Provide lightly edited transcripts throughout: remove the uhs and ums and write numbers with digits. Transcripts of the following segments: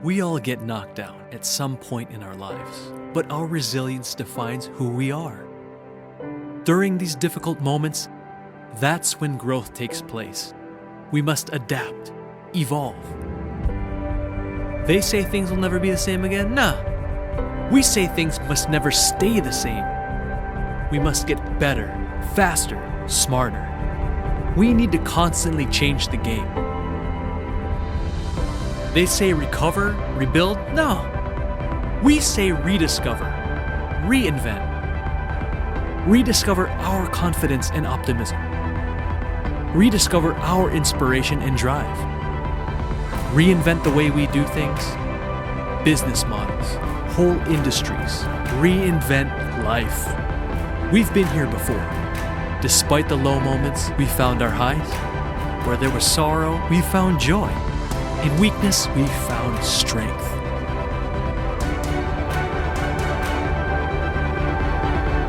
We all get knocked down at some point in our lives, but our resilience defines who we are. During these difficult moments, that's when growth takes place. We must adapt, evolve. They say things will never be the same again? Nah. We say things must never stay the same. We must get better, faster, smarter. We need to constantly change the game. They say recover, rebuild? No. We say rediscover, reinvent. Rediscover our confidence and optimism. Rediscover our inspiration and drive. Reinvent the way we do things, business models, whole industries. Reinvent life. We've been here before. Despite the low moments, we found our highs. Where there was sorrow, we found joy. In weakness, we found strength.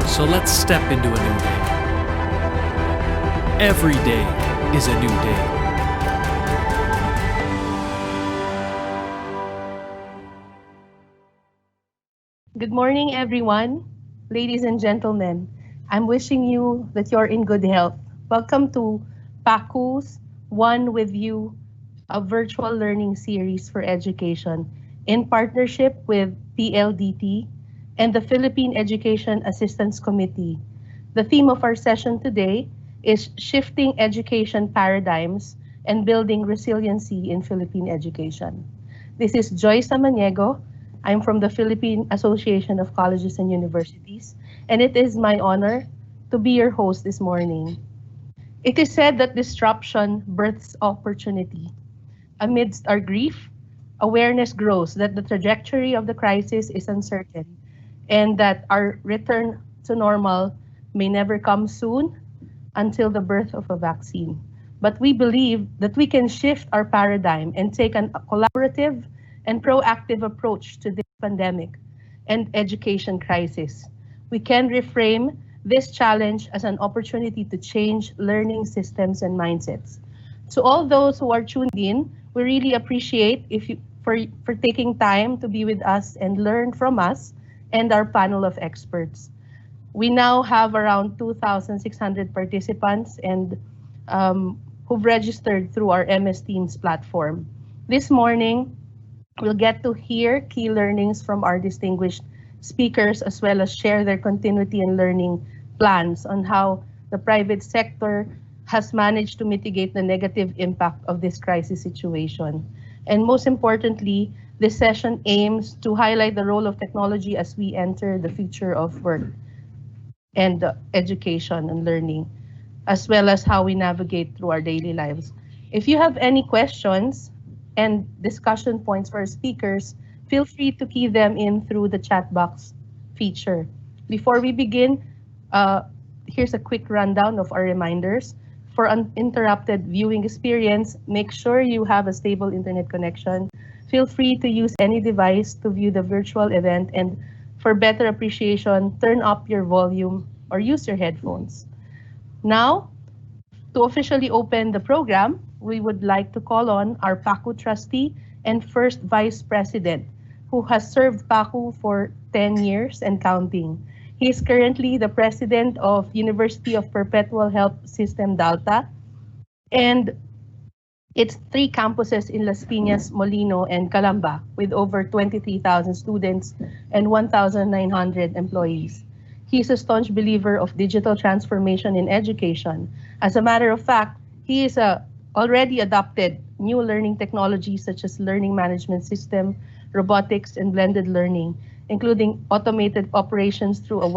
So let's step into a new day. Every day is a new day. Good morning, everyone. Ladies and gentlemen, I'm wishing you that you're in good health. Welcome to PACU's One With You, a virtual learning series for education in partnership with PLDT and the Philippine Education Assistance Committee. The theme of our session today is Shifting Education Paradigms and Building Resiliency in Philippine Education. This is Joyce Samaniego. I'm from the Philippine Association of Colleges and Universities, and it is my honor to be your host this morning. It is said that disruption births opportunity. Amidst our grief, awareness grows that the trajectory of the crisis is uncertain and that our return to normal may never come soon until the birth of a vaccine. But we believe that we can shift our paradigm and take a collaborative and proactive approach to this pandemic and education crisis. We can reframe this challenge as an opportunity to change learning systems and mindsets. To all those who are tuned in, we really appreciate for taking time to be with us and learn from us and our panel of experts. We now have around 2,600 participants and who've registered through our MS Teams platform. This morning, we'll get to hear key learnings from our distinguished speakers as well as share their continuity and learning plans on how the private sector has managed to mitigate the negative impact of this crisis situation. And most importantly, this session aims to highlight the role of technology as we enter the future of work and education and learning, as well as how we navigate through our daily lives. If you have any questions and discussion points for our speakers, feel free to key them in through the chat box feature. Before we begin, here's a quick rundown of our reminders. For uninterrupted viewing experience, make sure you have a stable internet connection. Feel free to use any device to view the virtual event, and for better appreciation, turn up your volume or use your headphones. Now, to officially open the program, we would like to call on our PACU trustee and first vice president, who has served PACU for 10 years and counting. He is currently the president of University of Perpetual Health System Dalta, and its 3 campuses in Las Piñas, Molino, and Calamba, with over 23,000 students and 1,900 employees. He is a staunch believer of digital transformation in education. As a matter of fact, he is already adopted new learning technologies such as learning management system, robotics, and blended learning, including automated operations through a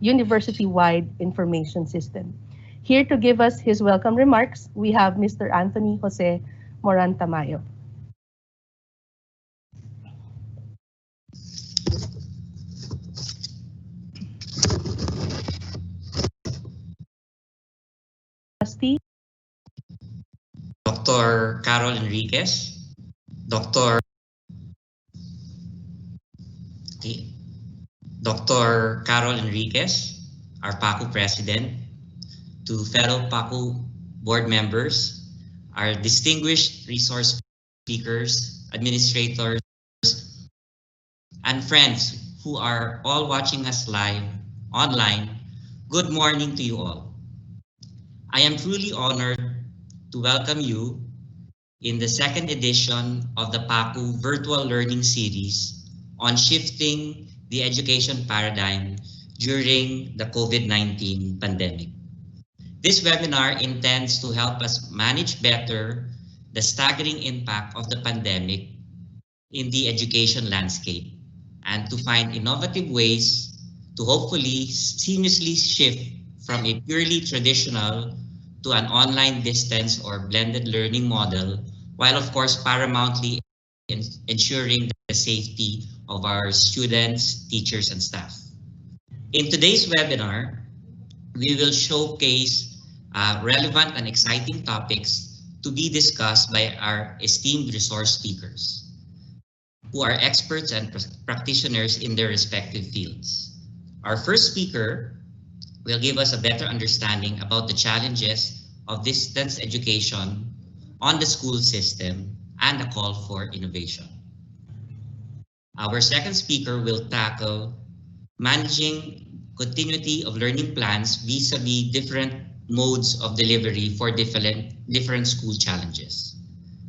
university-wide information system. Here to give us his welcome remarks, we have Mr. Anthony Jose Moran Tamayo. Trustee. Dr. Carol Enriquez, Dr. Carol Enriquez, our PACU president, to fellow PACU board members, our distinguished resource speakers, administrators, and friends who are all watching us live online, good morning to you all. I am truly honored to welcome you in the second edition of the PACU Virtual Learning Series on shifting the education paradigm during the COVID-19 pandemic. This webinar intends to help us manage better the staggering impact of the pandemic in the education landscape and to find innovative ways to hopefully seamlessly shift from a purely traditional to an online distance or blended learning model, while of course paramountly ensuring the safety of our students, teachers, and staff. In today's webinar, we will showcase relevant and exciting topics to be discussed by our esteemed resource speakers, who are experts and practitioners in their respective fields. Our first speaker will give us a better understanding about the challenges of distance education on the school system and a call for innovation. Our second speaker will tackle managing continuity of learning plans vis-a-vis different modes of delivery for different school challenges.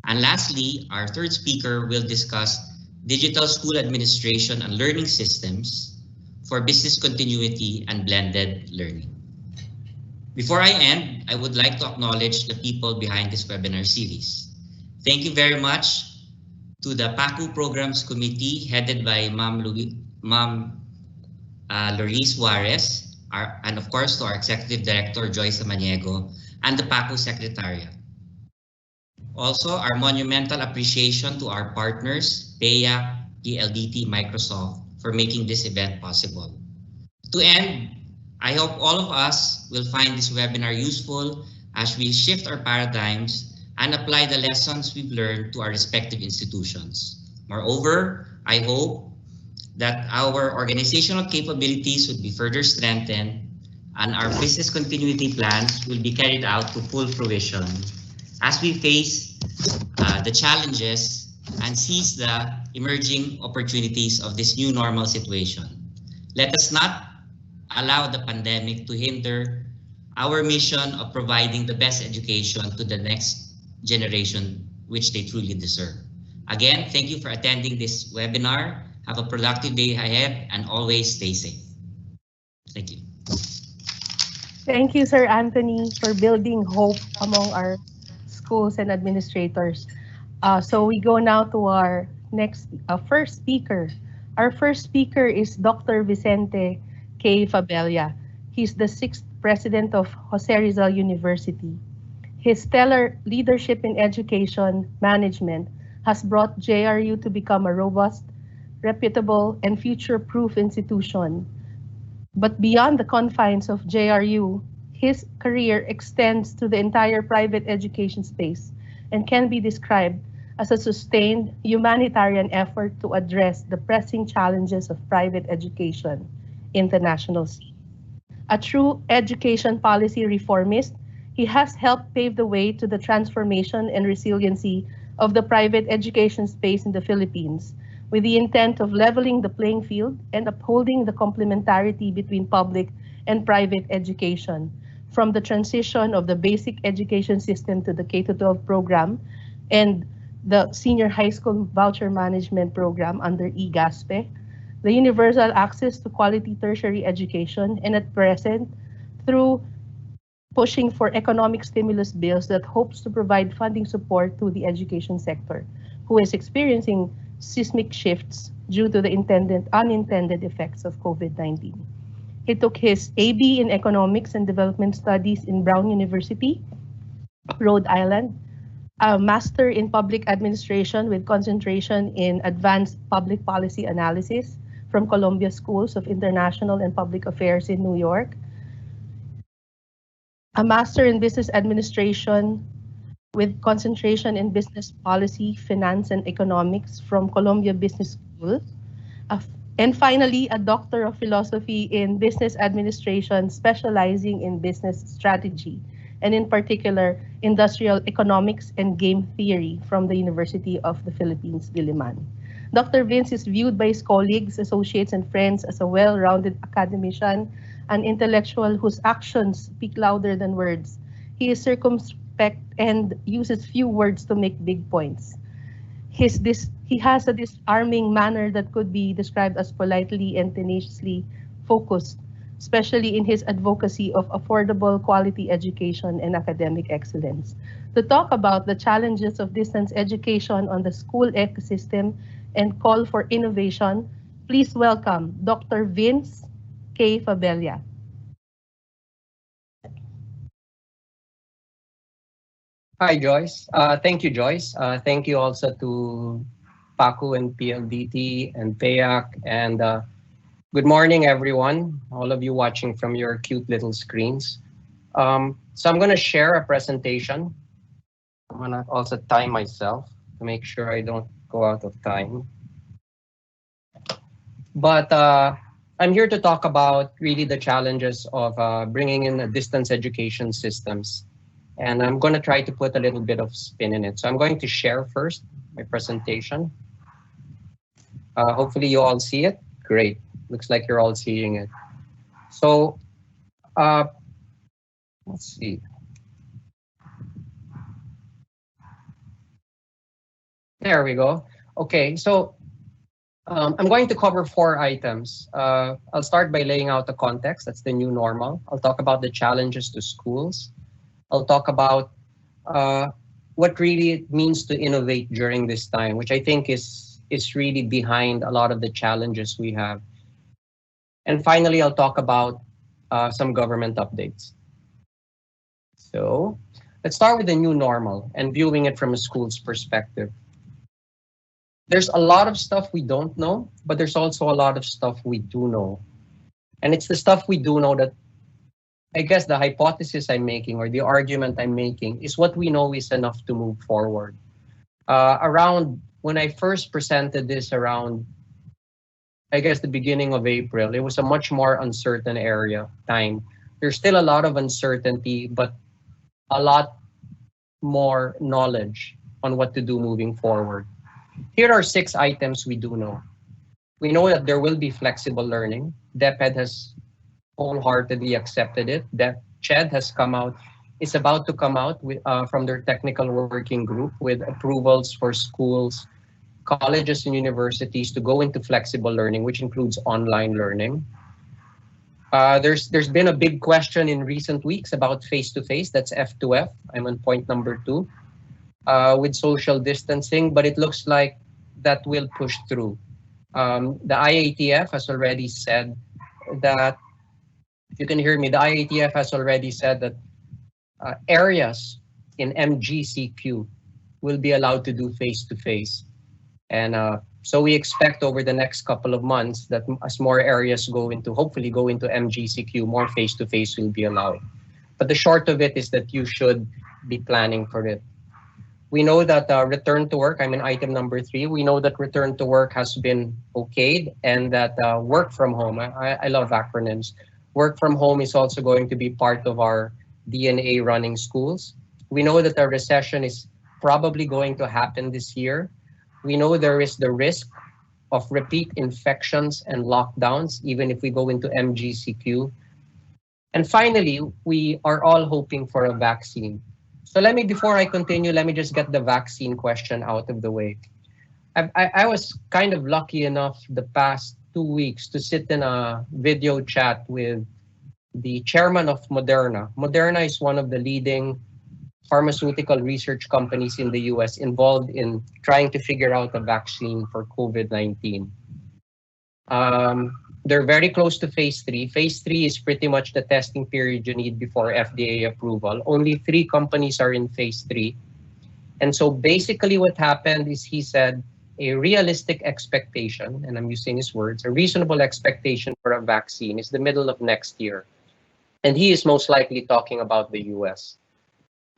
And lastly, our third speaker will discuss digital school administration and learning systems for business continuity and blended learning. Before I end, I would like to acknowledge the people behind this webinar series. Thank you very much to the PACU Programs Committee headed by Ma'am Loris Juarez, and of course to our Executive Director Joyce Maniego and the PACU Secretariat. Also, our monumental appreciation to our partners, PEAC, PLDT, Microsoft, for making this event possible. To end, I hope all of us will find this webinar useful as we shift our paradigms and apply the lessons we've learned to our respective institutions. Moreover, I hope that our organizational capabilities would be further strengthened and our business continuity plans will be carried out to full fruition as we face the challenges and seize the emerging opportunities of this new normal situation. Let us not allow the pandemic to hinder our mission of providing the best education to the next generation, which they truly deserve. Again, thank you for attending this webinar. Have a productive day ahead and always stay safe. Thank you. Thank you, Sir Anthony, for building hope among our schools and administrators. So we go now to our first speaker. Our first speaker is Dr. Vicente K. Fabella. He's the 6th president of Jose Rizal University. His stellar leadership in education management has brought JRU to become a robust, reputable, and future-proof institution. But beyond the confines of JRU, his career extends to the entire private education space and can be described as a sustained humanitarian effort to address the pressing challenges of private education in the national scene. A true education policy reformist, he has helped pave the way to the transformation and resiliency of the private education space in the Philippines, with the intent of leveling the playing field and upholding the complementarity between public and private education, from the transition of the basic education system to the K-12 program and the senior high school voucher management program under EGASPE, the universal access to quality tertiary education, and at present, through pushing for economic stimulus bills that hopes to provide funding support to the education sector, who is experiencing seismic shifts due to the unintended effects of COVID-19. He took his AB in Economics and Development Studies in Brown University, Rhode Island, a Master in Public Administration with concentration in Advanced Public Policy Analysis from Columbia Schools of International and Public Affairs in New York, a Master in Business Administration with concentration in Business Policy, Finance, and Economics from Columbia Business School, and finally, a Doctor of Philosophy in Business Administration specializing in business strategy, and in particular, industrial economics and game theory from the University of the Philippines, Diliman. Dr. Vince is viewed by his colleagues, associates, and friends as a well-rounded academician, an intellectual whose actions speak louder than words. He is circumspect and uses few words to make big points. He has a disarming manner that could be described as politely and tenaciously focused, especially in his advocacy of affordable quality education and academic excellence. To talk about the challenges of distance education on the school ecosystem and call for innovation, please welcome Dr. Vince K. Fabella. Hi, Joyce. Thank you, Joyce. Thank you also to Paku and PLDT and PAYAC. And good morning, everyone, all of you watching from your cute little screens. So I'm going to share a presentation. I'm going to also time myself to make sure I don't go out of time. But I'm here to talk about really the challenges of bringing in distance education systems. And I'm going to try to put a little bit of spin in it. So I'm going to share first my presentation. Hopefully you all see it. Great. Looks like you're all seeing it. So let's see. There we go. Okay, so I'm going to cover 4 items. I'll start by laying out the context. That's the new normal. I'll talk about the challenges to schools. I'll talk about what really it means to innovate during this time, which I think is really behind a lot of the challenges we have. And finally, I'll talk about some government updates. So let's start with the new normal and viewing it from a school's perspective. There's a lot of stuff we don't know, but there's also a lot of stuff we do know. And it's the stuff we do know that I guess the hypothesis I'm making or the argument I'm making is what we know is enough to move forward. Around when I first presented this around, I guess the beginning of April, it was a much more uncertain time. There's still a lot of uncertainty, but a lot more knowledge on what to do moving forward. Here are 6 items we do know. We know that there will be flexible learning. DepEd has wholeheartedly accepted it. That CHED is about to come out with, from their technical working group with approvals for schools, colleges, and universities to go into flexible learning, which includes online learning. There's been a big question in recent weeks about face-to-face. That's F2F. I'm on point number 2 with social distancing, but it looks like that will push through. The IATF has already said that, if you can hear me, the IATF has already said that areas in MGCQ will be allowed to do face-to-face. And so we expect over the next couple of months that as more areas hopefully go into MGCQ, more face-to-face will be allowed. But the short of it is that you should be planning for it. We know that return to work, I'm in item number 3, we know that return to work has been okayed and that work from home, I love acronyms, work from home is also going to be part of our DNA running schools. We know that a recession is probably going to happen this year. We know there is the risk of repeat infections and lockdowns, even if we go into MGCQ. And finally, we are all hoping for a vaccine. So before I continue, let me just get the vaccine question out of the way. I was kind of lucky enough the past 2 weeks to sit in a video chat with the chairman of Moderna. Moderna is one of the leading pharmaceutical research companies in the US involved in trying to figure out a vaccine for COVID-19. They're very close to phase 3. Phase 3 is pretty much the testing period you need before FDA approval. Only 3 companies are in phase 3. And so basically what happened is he said a realistic expectation, and I'm using his words, a reasonable expectation for a vaccine is the middle of next year. And he is most likely talking about the US.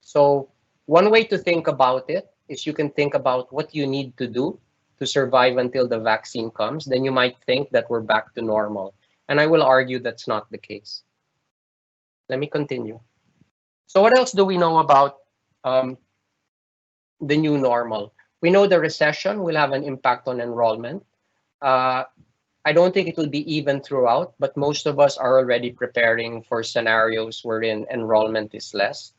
So one way to think about it is you can think about what you need to do to survive until the vaccine comes. Then you might think that we're back to normal. And I will argue that's not the case. Let me continue. So what else do we know about the new normal? We know the recession will have an impact on enrollment. Uh, I don't think it will be even throughout, but most of us are already preparing for scenarios wherein enrollment is less.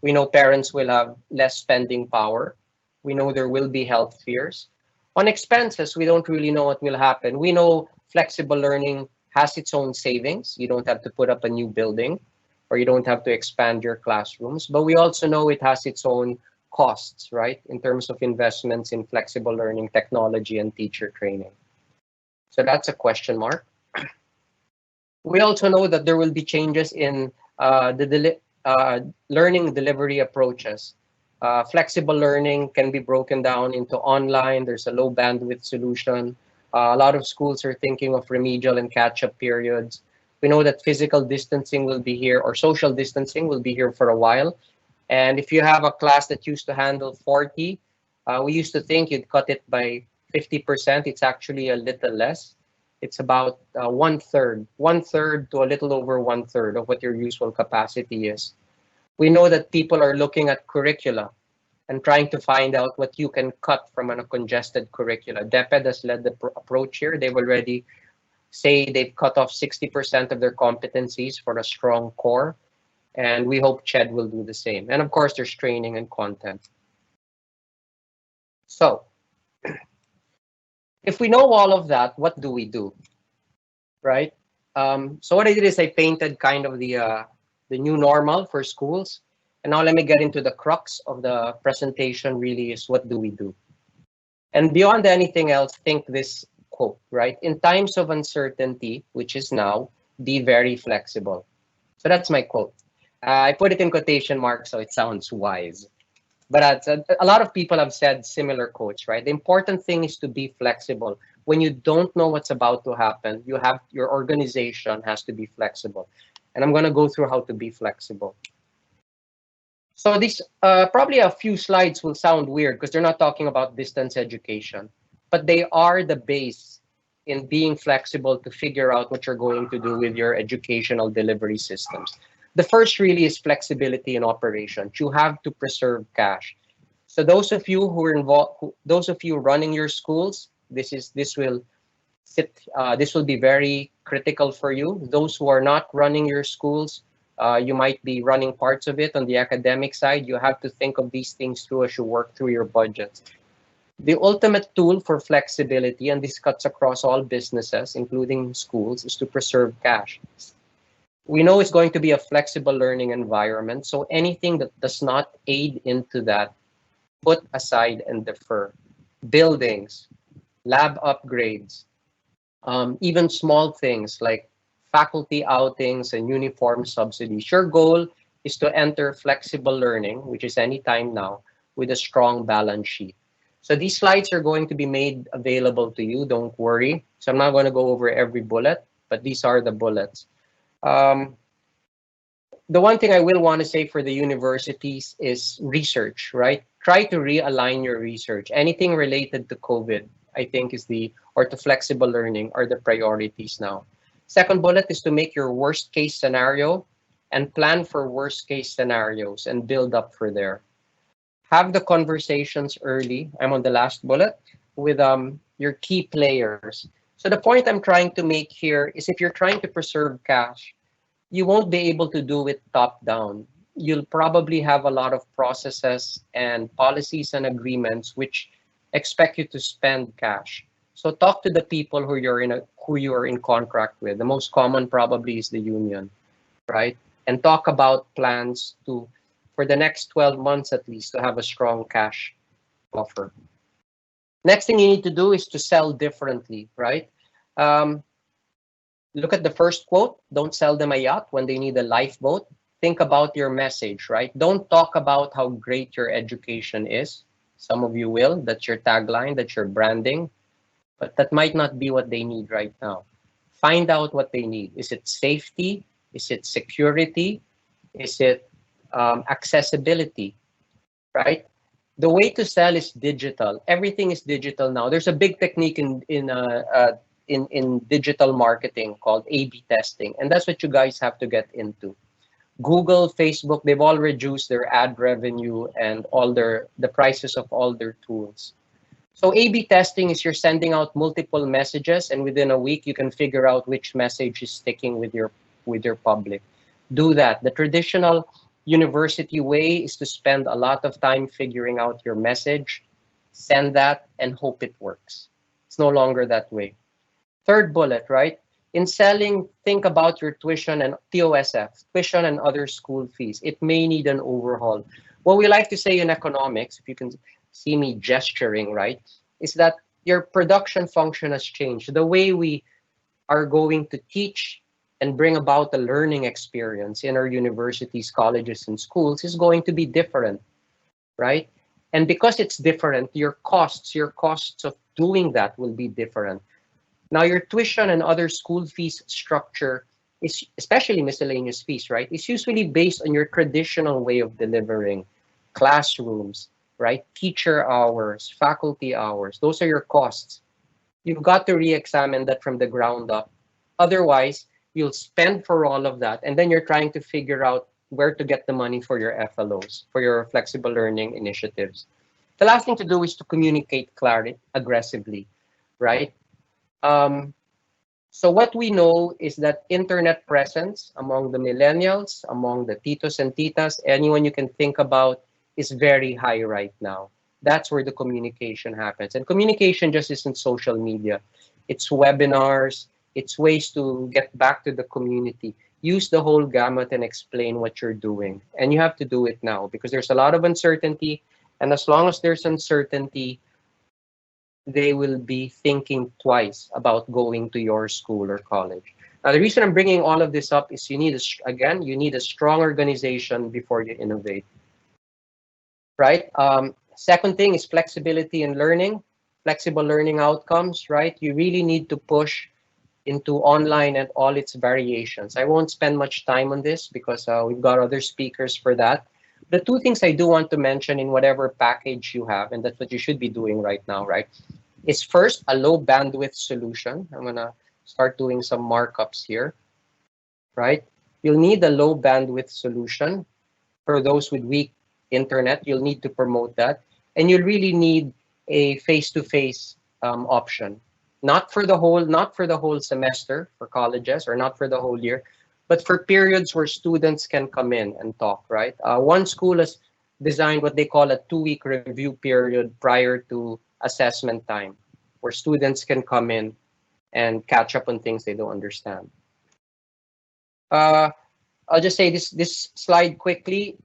We know parents will have less spending power. We know there will be health fears. On expenses, we don't really know what will happen. We know flexible learning has its own savings. You don't have to put up a new building or you don't have to expand your classrooms, but we also know it has its own costs, right? In terms of investments in flexible learning technology and teacher training. So that's a question mark. We also know that there will be changes in learning delivery approaches. Flexible learning can be broken down into online. There's a low bandwidth solution. A lot of schools are thinking of remedial and catch-up periods. We know that physical distancing will be here, or social distancing will be here for a while. And if you have a class that used to handle 40, we used to think you'd cut it by 50%. It's actually a little less. It's about one third to a little over one third of what your usual capacity is. We know that people are looking at curricula and trying to find out what you can cut from a congested curricula. DepEd has led the approach here. They've already say they've cut off 60% of their competencies for a strong core. And we hope CHED will do the same. And of course, there's training and content. So if we know all of that, what do we do, right? So what I did is I painted kind of the new normal for schools. And now let me get into the crux of the presentation really is what do we do? And beyond anything else, think this quote, right? In times of uncertainty, which is now, be very flexible. So that's my quote. I put it in quotation marks so it sounds wise. But a lot of people have said similar quotes, right? The important thing is to be flexible. When you don't know what's about to happen, your organization has to be flexible. And I'm going to go through how to be flexible. So these probably a few slides will sound weird because they're not talking about distance education, but they are the base in being flexible to figure out what you're going to do with your educational delivery systems. The first really is flexibility in operations. You have to preserve cash. So those of you who are involved, those of you running your schools, this will be very critical for you. Those who are not running your schools, you might be running parts of it on the academic side. You have to think of these things through as you work through your budgets. The ultimate tool for flexibility, and this cuts across all businesses, including schools, is to preserve cash. We know it's going to be a flexible learning environment, so anything that does not aid into that, put aside and defer. Buildings, lab upgrades, even small things like faculty outings and uniform subsidies. Your goal is to enter flexible learning, which is anytime now, with a strong balance sheet. So these slides are going to be made available to you, don't worry. So I'm not going to go over every bullet, but these are the bullets. The one thing I will want to say for the universities is research, right? Try to realign your research. Anything related to COVID, I think or to flexible learning are the priorities now. Second bullet is to make your worst case scenario and plan for worst case scenarios and build up for there. Have the conversations early. I'm on the last bullet with your key players. So the point I'm trying to make here is if you're trying to preserve cash, you won't be able to do it top down. You'll probably have a lot of processes and policies and agreements which expect you to spend cash. So talk to the people who you're in contract with. The most common probably is the union, right? And talk about plans for the next 12 months at least, to have a strong cash buffer. Next thing you need to do is to sell differently, right? Look at the first quote. Don't sell them a yacht when they need a lifeboat. Think about your message, right? Don't talk about how great your education is. Some of you will. That's your tagline, that's your branding. But that might not be what they need right now. Find out what they need. Is it safety? Is it security? Is it accessibility, right? The way to sell is digital. Everything is digital now. There's a big technique in digital marketing called A/B testing, and that's what you guys have to get into. Google, Facebook, they've all reduced their ad revenue and all the prices of all their tools. So A/B testing is you're sending out multiple messages, and within a week you can figure out which message is sticking with your public. Do that. The traditional university way is to spend a lot of time figuring out your message, send that, and hope it works. It's no longer that way. Third bullet, right? In selling, think about your tuition and TOSF, tuition and other school fees. It may need an overhaul. What we like to say in economics, if you can see me gesturing, right, is that your production function has changed. The way we are going to teach and bring about the learning experience in our universities, colleges, and schools is going to be different, right? And because it's different, your costs of doing that will be different. Now, your tuition and other school fees structure is, especially miscellaneous fees, right, is usually based on your traditional way of delivering classrooms, right? Teacher hours, faculty hours, those are your costs. You've got to re-examine that from the ground up. Otherwise, you'll spend for all of that, and then you're trying to figure out where to get the money for your FLOs, for your flexible learning initiatives. The last thing to do is to communicate clarity aggressively, right? So what we know is that internet presence among the millennials, among the titos and titas, anyone you can think about, is very high right now. That's where the communication happens. And communication just isn't social media. It's webinars, it's ways to get back to the community. Use the whole gamut and explain what you're doing. And you have to do it now because there's a lot of uncertainty. And as long as there's uncertainty, they will be thinking twice about going to your school or college. Now, the reason I'm bringing all of this up is you need, you need a strong organization before you innovate, right? Second thing is flexibility in learning, flexible learning outcomes, right? You really need to push into online and all its variations. I won't spend much time on this because we've got other speakers for that. The two things I do want to mention in whatever package you have, and that's what you should be doing right now, right, is first a low bandwidth solution. I'm gonna start doing some markups here, right? You'll need a low bandwidth solution. For those with weak internet, you'll need to promote that. And you'll really need a face-to-face option. Not for the whole semester for colleges or not for the whole year, but for periods where students can come in and talk, right? One school has designed what they call a 2-week review period prior to assessment time, where students can come in and catch up on things they don't understand. I'll just say this slide quickly.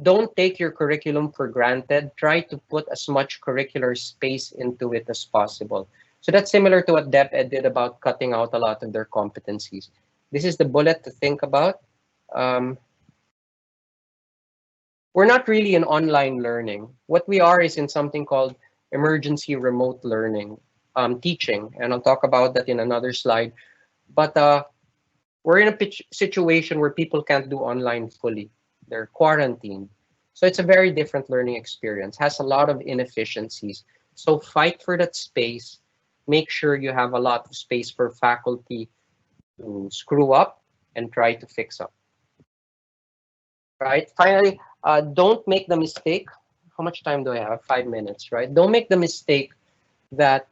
Don't take your curriculum for granted. Try to put as much curricular space into it as possible. So that's similar to what DepEd did about cutting out a lot of their competencies. This is the bullet to think about. We're not really in online learning. What we are is in something called emergency remote learning, teaching, and I'll talk about that in another slide. But we're in a situation where people can't do online fully. They're quarantined. So it's a very different learning experience, has a lot of inefficiencies. So fight for that space. Make sure you have a lot of space for faculty to screw up and try to fix up. Right? Finally, don't make the mistake. How much time do I have? 5 minutes, right? Don't make the mistake that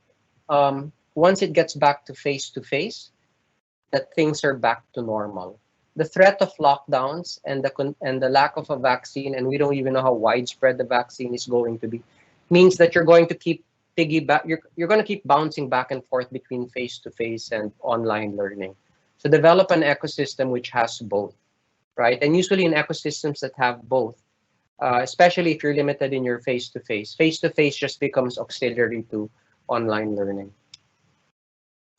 once it gets back to face, that things are back to normal. The threat of lockdowns and the lack of a vaccine, and we don't even know how widespread the vaccine is going to be, means that you're going to keep you're going to keep bouncing back and forth between face-to-face and online learning. So develop an ecosystem which has both, right? And usually in ecosystems that have both, especially if you're limited in your face-to-face just becomes auxiliary to online learning.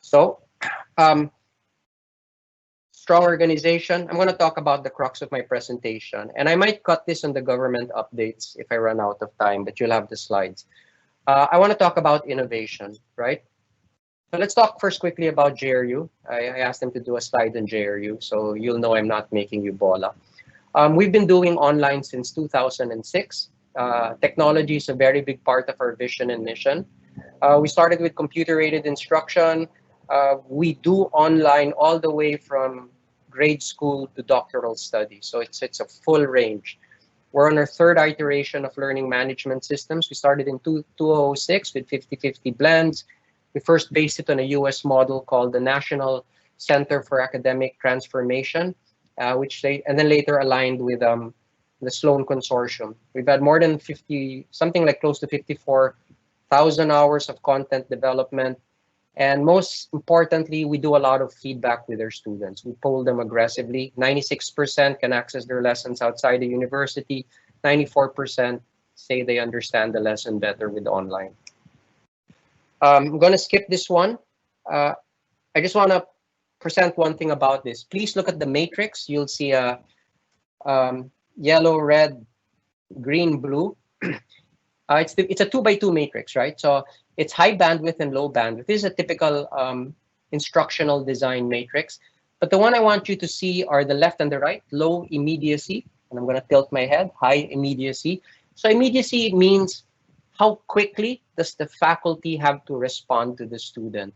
So, strong organization. I'm going to talk about the crux of my presentation, and I might cut this on the government updates if I run out of time, but you'll have the slides. I want to talk about innovation, right? So let's talk first quickly about JRU. I asked them to do a slide on JRU, so you'll know I'm not making you bola. We've been doing online since 2006. Technology is a very big part of our vision and mission. We started with computer-aided instruction. We do online all the way from grade school to doctoral studies. So it's a full range. We're on our third iteration of learning management systems. We started in 2006 with 50-50 blends. We first based it on a US model called the National Center for Academic Transformation, and then later aligned with the Sloan Consortium. We've had more than 50, something like close to 54,000 hours of content development. And most importantly, we do a lot of feedback with our students. We poll them aggressively. 96% can access their lessons outside the university. 94% say they understand the lesson better with online. I'm going to skip this one. I just want to present one thing about this. Please look at the matrix. You'll see a yellow, red, green, blue. It's a 2x2 matrix, right? So it's high bandwidth and low bandwidth. This is a typical instructional design matrix. But the one I want you to see are the left and the right, low immediacy. And I'm going to tilt my head, high immediacy. So immediacy means how quickly does the faculty have to respond to the student.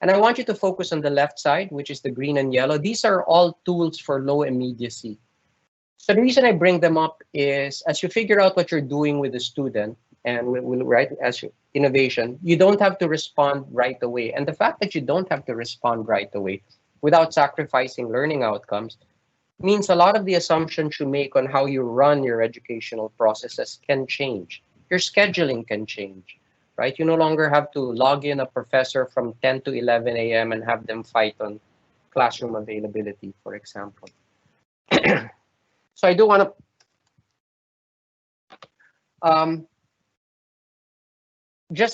And I want you to focus on the left side, which is the green and yellow. These are all tools for low immediacy. So the reason I bring them up is as you figure out what you're doing with the student, and right as innovation, you don't have to respond right away. And the fact that you don't have to respond right away without sacrificing learning outcomes means a lot of the assumptions you make on how you run your educational processes can change. Your scheduling can change, right? You no longer have to log in a professor from 10 to 11 a.m. and have them fight on classroom availability, for example. So I do want to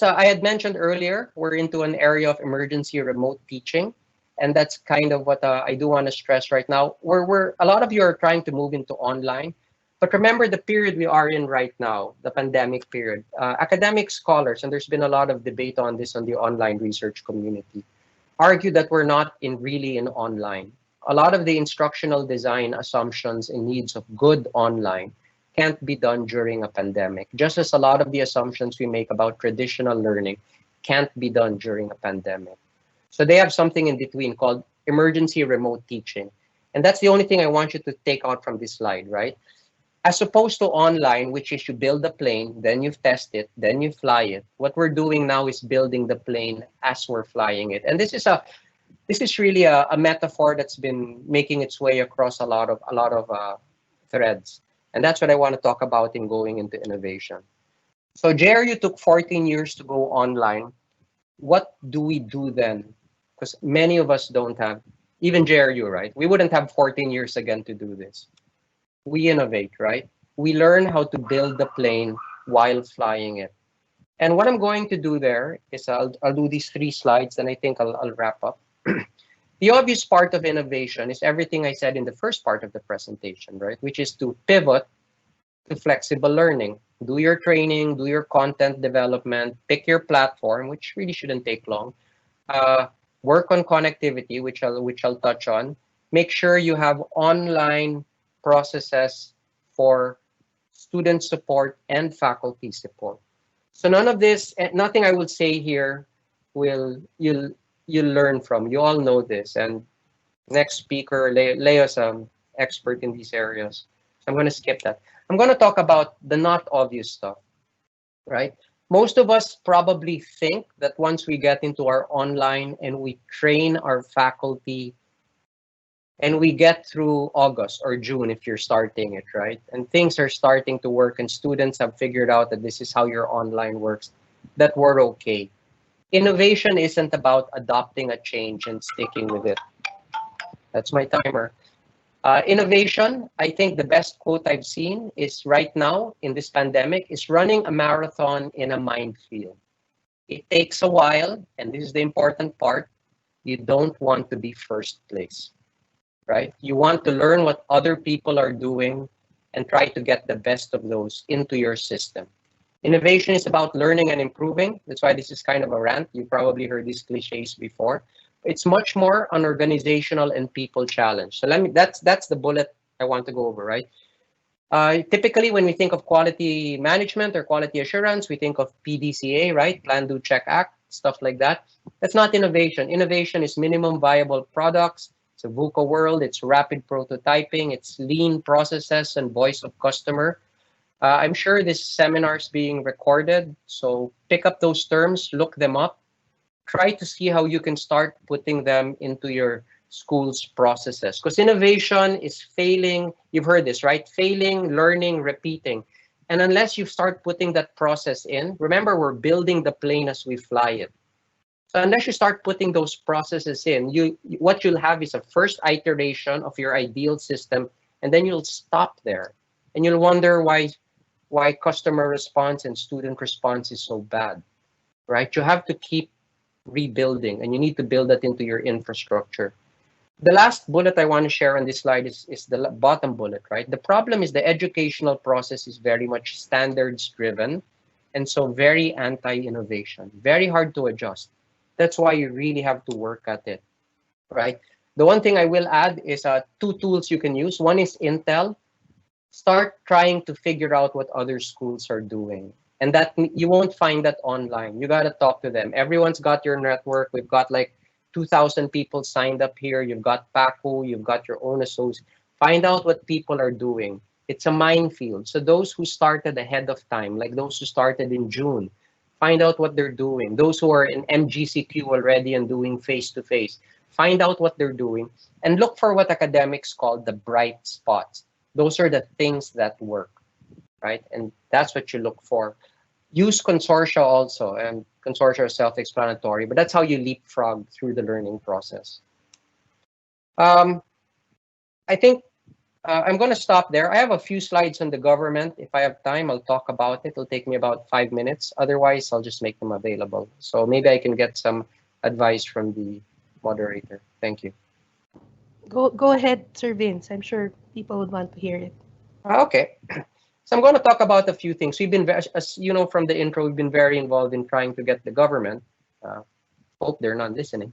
I had mentioned earlier, we're into an area of emergency remote teaching. And that's kind of what I do want to stress right now. A lot of you are trying to move into online. But remember the period we are in right now, the pandemic period. Academic scholars, and there's been a lot of debate on this on the online research community, argue that we're not really in online. A lot of the instructional design assumptions and needs of good online can't be done during a pandemic, just as a lot of the assumptions we make about traditional learning can't be done during a pandemic. So they have something in between called emergency remote teaching. And that's the only thing I want you to take out from this slide, right? As opposed to online, which is you build the plane, then you test it, then you fly it. What we're doing now is building the plane as we're flying it. And this is really a metaphor that's been making its way across a lot of threads. And that's what I want to talk about in going into innovation. So JRU took 14 years to go online. What do we do then? Because many of us don't have, even JRU, right? We wouldn't have 14 years again to do this. We innovate, right? We learn how to build the plane while flying it. And what I'm going to do there is I'll do these 3 slides and I think I'll wrap up. The obvious part of innovation is everything I said in the first part of the presentation, right? Which is to pivot to flexible learning. Do your training, do your content development, pick your platform, which really shouldn't take long. Work on connectivity, which I'll touch on. Make sure you have online processes for student support and faculty support. So none of this, nothing I will say here you'll learn from. You all know this. And next speaker, Leo's expert in these areas. So I'm going to skip that. I'm going to talk about the not obvious stuff, right? Most of us probably think that once we get into our online and we train our faculty and we get through August or June if you're starting it, right? And things are starting to work and students have figured out that this is how your online works, that we're okay. Innovation isn't about adopting a change and sticking with it. That's my timer. Innovation, I think the best quote I've seen is right now in this pandemic is running a marathon in a minefield. It takes a while, and this is the important part. You don't want to be first place, right? You want to learn what other people are doing and try to get the best of those into your system. Innovation is about learning and improving. That's why this is kind of a rant. You probably heard these cliches before. It's much more an organizational and people challenge. So that's the bullet I want to go over, right? Typically, when we think of quality management or quality assurance, we think of PDCA, right? Plan, Do, Check, Act, stuff like that. That's not innovation. Innovation is minimum viable products, It's a VUCA world, it's rapid prototyping, it's lean processes and voice of customer. I'm sure this seminar is being recorded, so pick up those terms, look them up, try to see how you can start putting them into your school's processes. Because innovation is failing, you've heard this, right? Failing, learning, repeating. And unless you start putting that process in, remember, we're building the plane as we fly it. So unless you start putting those processes in, what you'll have is a first iteration of your ideal system, and then you'll stop there. And you'll wonder why customer response and student response is so bad, right? You have to keep rebuilding, and you need to build that into your infrastructure. The last bullet I want to share on this slide is the bottom bullet, right? The problem is the educational process is very much standards driven, and so very anti-innovation, very hard to adjust. That's why you really have to work at it, right? The one thing I will add is two tools you can use. One is Intel. Start trying to figure out what other schools are doing. And that you won't find that online. You got to talk to them. Everyone's got your network. We've got like 2,000 people signed up here. You've got PACU, you've got your own associate. Find out what people are doing. It's a minefield. So those who started ahead of time, like those who started in June, find out what they're doing. Those who are in MGCQ already and doing face-to-face, find out what they're doing and look for what academics call the bright spots. Those are the things that work, right? And that's what you look for. Use consortia also, and consortia are self-explanatory, but that's how you leapfrog through the learning process. I think I'm going to stop there. I have a few slides on the government. If I have time, I'll talk about it. It'll take me about 5 minutes. Otherwise, I'll just make them available. So maybe I can get some advice from the moderator. Thank you. Go ahead, Sir Vince. I'm sure people would want to hear it. Okay. So I'm going to talk about a few things. We've been, as you know from the intro, we've been very involved in trying to get the government, hope they're not listening,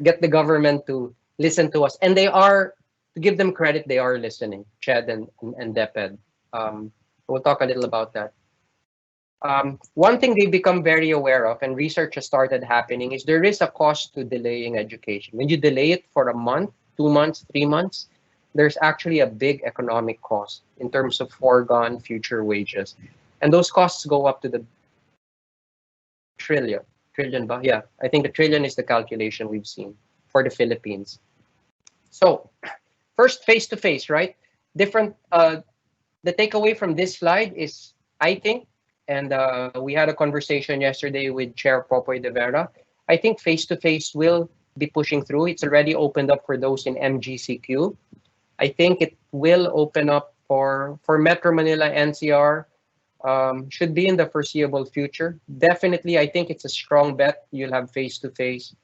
get the government to listen to us. And they are, to give them credit, they are listening, CHED and DepEd. We'll talk a little about that. One thing they've become very aware of, and research has started happening, is there is a cost to delaying education. When you delay it for a month, 2 months, 3 months, there's actually a big economic cost in terms of foregone future wages. And those costs go up to the trillion. Yeah, I think the trillion is the calculation we've seen for the Philippines. So first, face-to-face, right? Different, the takeaway from this slide is, I think, and we had a conversation yesterday with Chair Popoy de Vera, I think face-to-face will be pushing through. It's already opened up for those in MGCQ. I think it will open up for Metro Manila, NCR, should be in the foreseeable future. Definitely, I think it's a strong bet you'll have face-to-face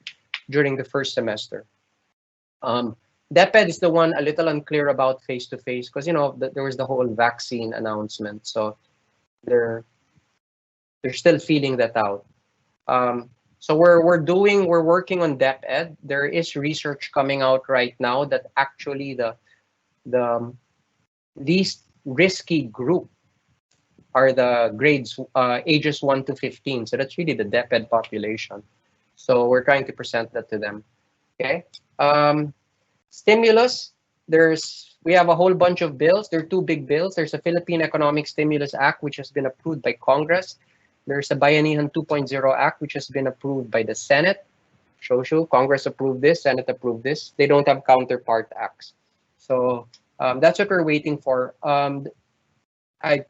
during the first semester. DepEd is the one a little unclear about face-to-face because, you know, there was the whole vaccine announcement. So they're still feeling that out. So we're working on DepEd. There is research coming out right now that actually the least risky group are the grades ages 1 to 15. So that's really the DepEd population. So we're trying to present that to them. Okay. Stimulus. We have a whole bunch of bills. There are 2 big bills. There's a Philippine Economic Stimulus Act, which has been approved by Congress. There's a Bayanihan 2.0 Act, which has been approved by the Senate. Shoshu, Congress approved this, Senate approved this. They don't have counterpart acts. So that's what we're waiting for. I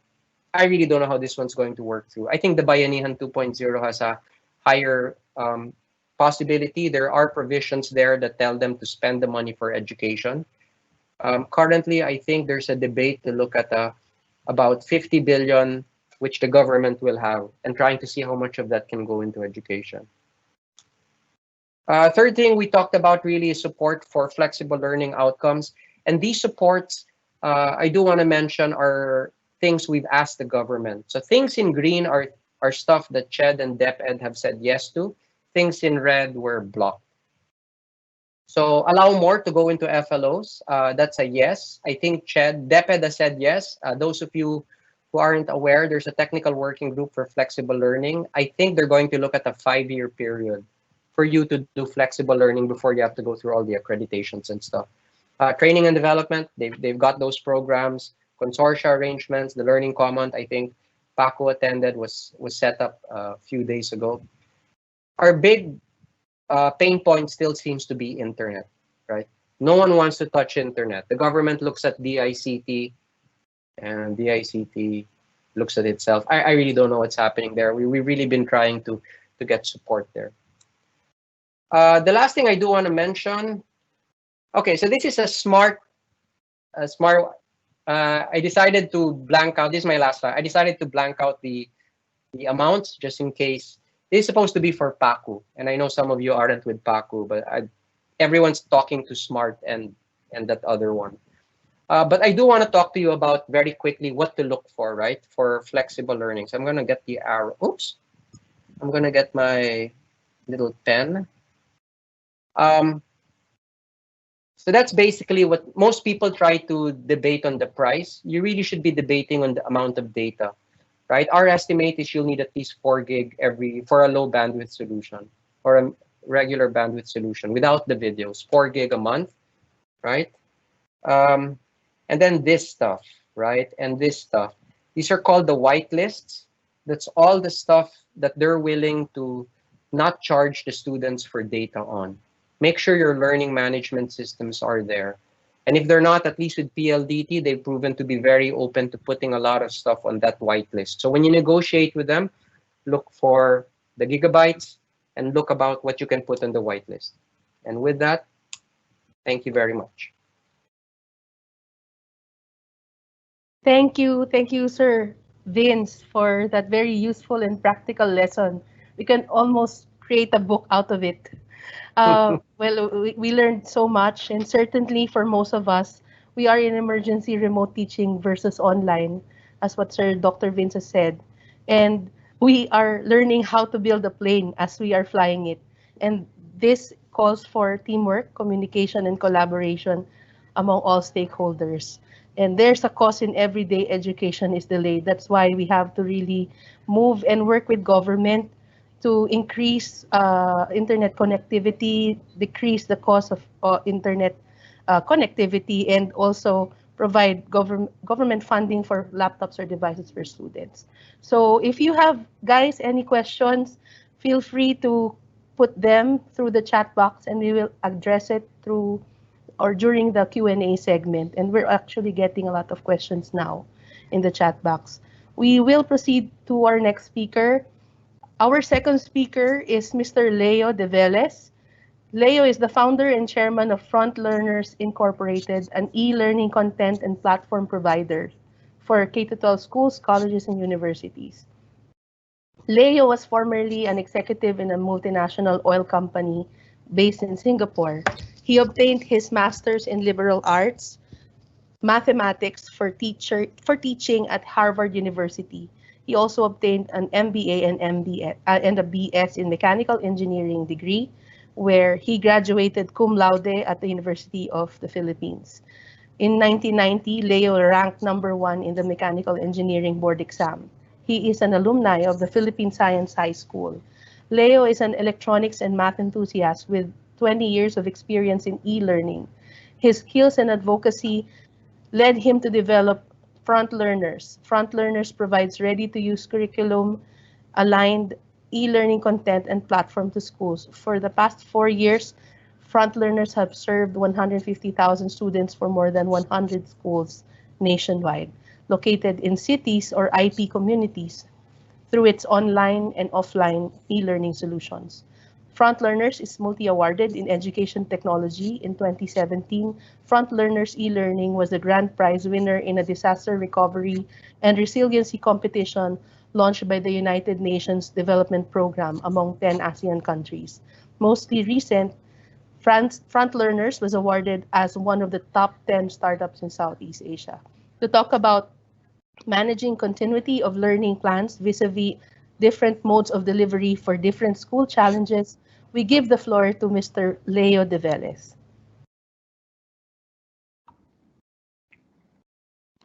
really don't know how this one's going to work through. I think the Bayanihan 2.0 has a higher possibility. There are provisions there that tell them to spend the money for education. Currently, I think there's a debate to look at about 50 billion, which the government will have, and trying to see how much of that can go into education. Third thing we talked about really is support for flexible learning outcomes. And these supports, I do want to mention, are things we've asked the government. So things in green are stuff that CHED and DepEd have said yes to. Things in red were blocked. So allow more to go into FLOs. That's a yes. I think DepEd has said yes. Those of you who aren't aware, there's a technical working group for flexible learning. I think they're going to look at a 5-year period for you to do flexible learning before you have to go through all the accreditations and stuff. Training and development, they've got those programs, consortia arrangements, the Learning Common, I think Paco attended, was set up a few days ago. Our big pain point still seems to be internet, right? No one wants to touch internet. The government looks at DICT, and DICT looks at itself. I really don't know what's happening there. We've really been trying to get support there. The last thing I do want to mention, okay, so this is a smart, I decided to blank out, this is my last slide. I decided to blank out the amounts just in case. This is supposed to be for PACU, and I know some of you aren't with PACU, but everyone's talking to SMART and that other one. But I do want to talk to you about very quickly what to look for, right, for flexible learning. So I'm going to get the arrow. Oops. I'm going to get my little pen. So that's basically what most people try to debate on the price. You really should be debating on the amount of data, right? Our estimate is you'll need at least 4 gig for a low bandwidth solution or a regular bandwidth solution without the videos, 4 gig a month, right? And then this stuff, right? And this stuff. These are called the white lists. That's all the stuff that they're willing to not charge the students for data on. Make sure your learning management systems are there. And if they're not, at least with PLDT, they've proven to be very open to putting a lot of stuff on that whitelist. So when you negotiate with them, look for the gigabytes and look about what you can put on the whitelist. And with that, thank you very much. Thank you, Sir Vince, for that very useful and practical lesson. We can almost create a book out of it. Well, we learned so much, and certainly for most of us, we are in emergency remote teaching versus online, as what Sir Dr. Vince has said. And we are learning how to build a plane as we are flying it. And this calls for teamwork, communication, and collaboration among all stakeholders. And there's a cost in everyday education is delayed. That's why we have to really move and work with government to increase internet connectivity, decrease the cost of internet connectivity, and also provide government funding for laptops or devices for students. So if you have, guys, any questions, feel free to put them through the chat box and we will address it through or during the Q&A segment. And we're actually getting a lot of questions now in the chat box. We will proceed to our next speaker. Our second speaker is Mr. Leo De Velez. Leo is the founder and chairman of Front Learners Incorporated, an e-learning content and platform provider for K-12 schools, colleges, and universities. Leo was formerly an executive in a multinational oil company based in Singapore. He obtained his master's in liberal arts, mathematics for teaching at Harvard University. He also obtained an MBA and a BS in mechanical engineering degree, where he graduated cum laude at the University of the Philippines. In 1990, Leo ranked #1 in the mechanical engineering board exam. He is an alumni of the Philippine Science High School. Leo is an electronics and math enthusiast with 20 years of experience in e-learning. His skills and advocacy led him to develop Front Learners. Front Learners provides ready-to-use curriculum-aligned e-learning content and platform to schools. For the past 4 years, Front Learners have served 150,000 students for more than 100 schools nationwide, located in cities or IP communities through its online and offline e-learning solutions. Front Learners is multi-awarded in education technology. In 2017, Front Learners e-learning was the grand prize winner in a disaster recovery and resiliency competition launched by the United Nations Development Program among 10 ASEAN countries. Mostly recent, Front Learners was awarded as one of the top 10 startups in Southeast Asia. To talk about managing continuity of learning plans vis-a-vis different modes of delivery for different school challenges, we give the floor to Mr. Leo De Velez.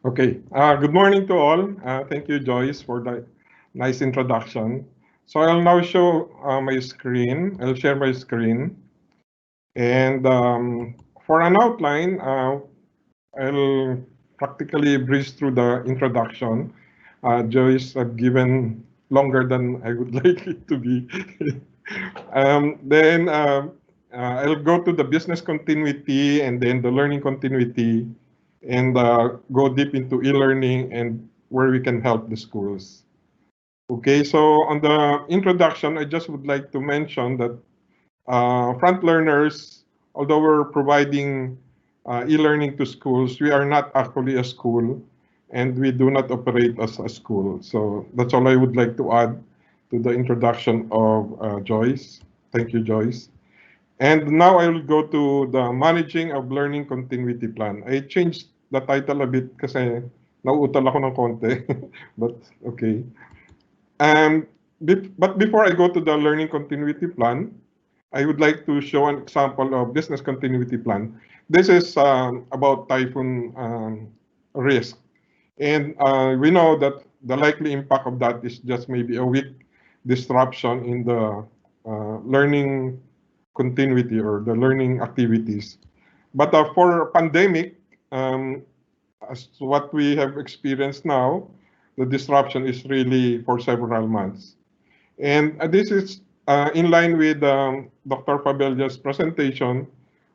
Okay. Good morning to all. Thank you, Joyce, for the nice introduction. So I'll now show my screen. I'll share my screen. And for an outline, I'll practically breeze through the introduction. Joyce have given longer than I would like it to be. Then I'll go to the business continuity and then the learning continuity and go deep into e-learning and where we can help the schools. Okay, so on the introduction, I just would like to mention that front learners, although we're providing e-learning to schools, we are not actually a school and we do not operate as a school. So that's all I would like to add to the introduction of Joyce. Thank you, Joyce. And now I will go to the Managing of Learning Continuity Plan. I changed the title a bit kasi nauutal ako ng konti, but okay. But before I go to the Learning Continuity Plan, I would like to show an example of business continuity plan. This is about typhoon risk. And we know that the likely impact of that is just maybe a week disruption in the learning continuity or the learning activities. But for pandemic, as what we have experienced now, the disruption is really for several months. And this is in line with Dr. Fabelja's presentation,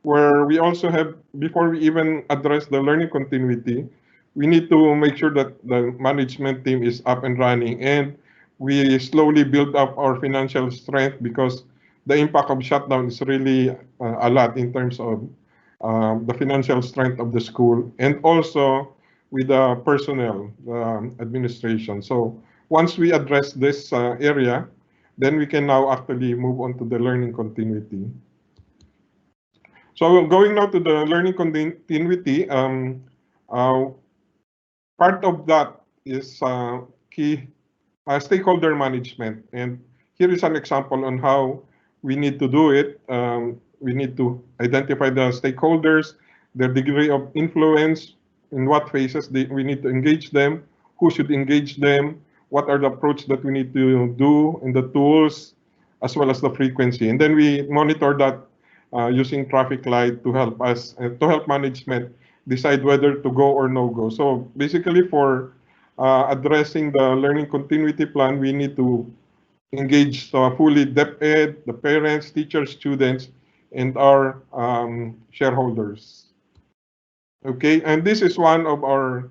where we also have, before we even address the learning continuity, we need to make sure that the management team is up and running and we slowly build up our financial strength because the impact of shutdown is really a lot in terms of the financial strength of the school and also with the personnel administration. So once we address this area, then we can now actually move on to the learning continuity. So going now to the learning continuity, part of that is key stakeholder management. And here is an example on how we need to do it. We need to identify the stakeholders, their degree of influence, in what phases we need to engage them, who should engage them, what are the approach that we need to do in the tools, as well as the frequency. And then we monitor that using traffic light to help us, to help management decide whether to go or no go. So basically for addressing the learning continuity plan, we need to engage fully DepEd, the parents, teachers, students, and our shareholders. Okay, and this is one of our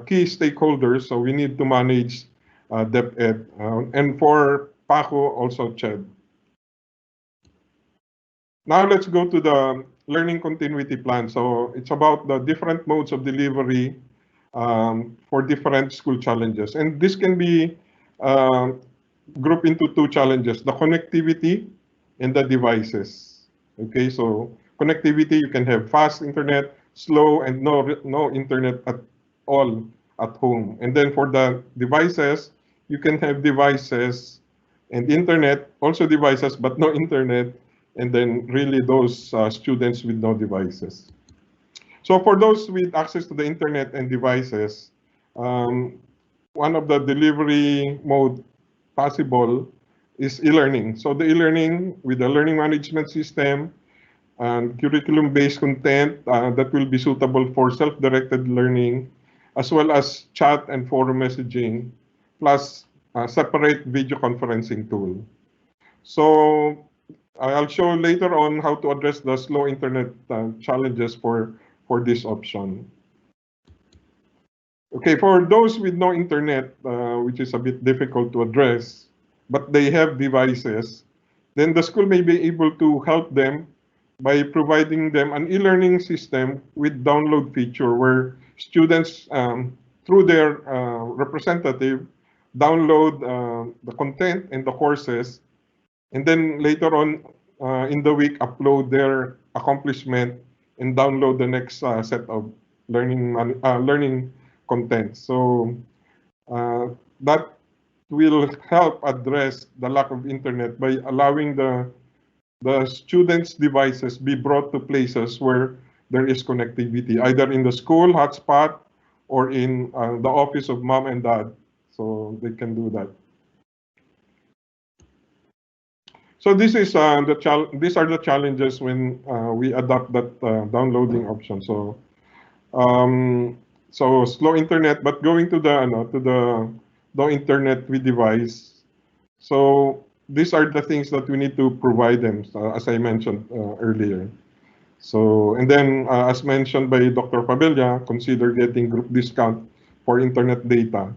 key stakeholders, so we need to manage DepEd. And for PACO, also CHED. Now let's go to the learning continuity plan. So it's about the different modes of delivery for different school challenges. And this can be grouped into two challenges, the connectivity and the devices. Okay, so connectivity, you can have fast internet, slow, and no internet at all at home. And then for the devices, you can have devices and internet, also devices, but no internet, and then really those students with no devices. So for those with access to the internet and devices, one of the delivery mode possible is e-learning. So the e-learning with the learning management system and curriculum-based content that will be suitable for self-directed learning, as well as chat and forum messaging, plus a separate video conferencing tool. So I'll show later on how to address the slow internet challenges for this option. Okay, for those with no internet, which is a bit difficult to address, but they have devices, then the school may be able to help them by providing them an e-learning system with download feature where students, through their representative, download the content and the courses, and then later on in the week upload their accomplishment and download the next set of learning content. So that will help address the lack of internet by allowing the students' devices be brought to places where there is connectivity, either in the school hotspot or in the office of mom and dad. So they can do that. So these are the challenges when we adopt that downloading option. Um, so slow internet, but going to the no internet with device. So these are the things that we need to provide them, as I mentioned earlier. So, and then as mentioned by Dr. Pabella, consider getting group discount for internet data.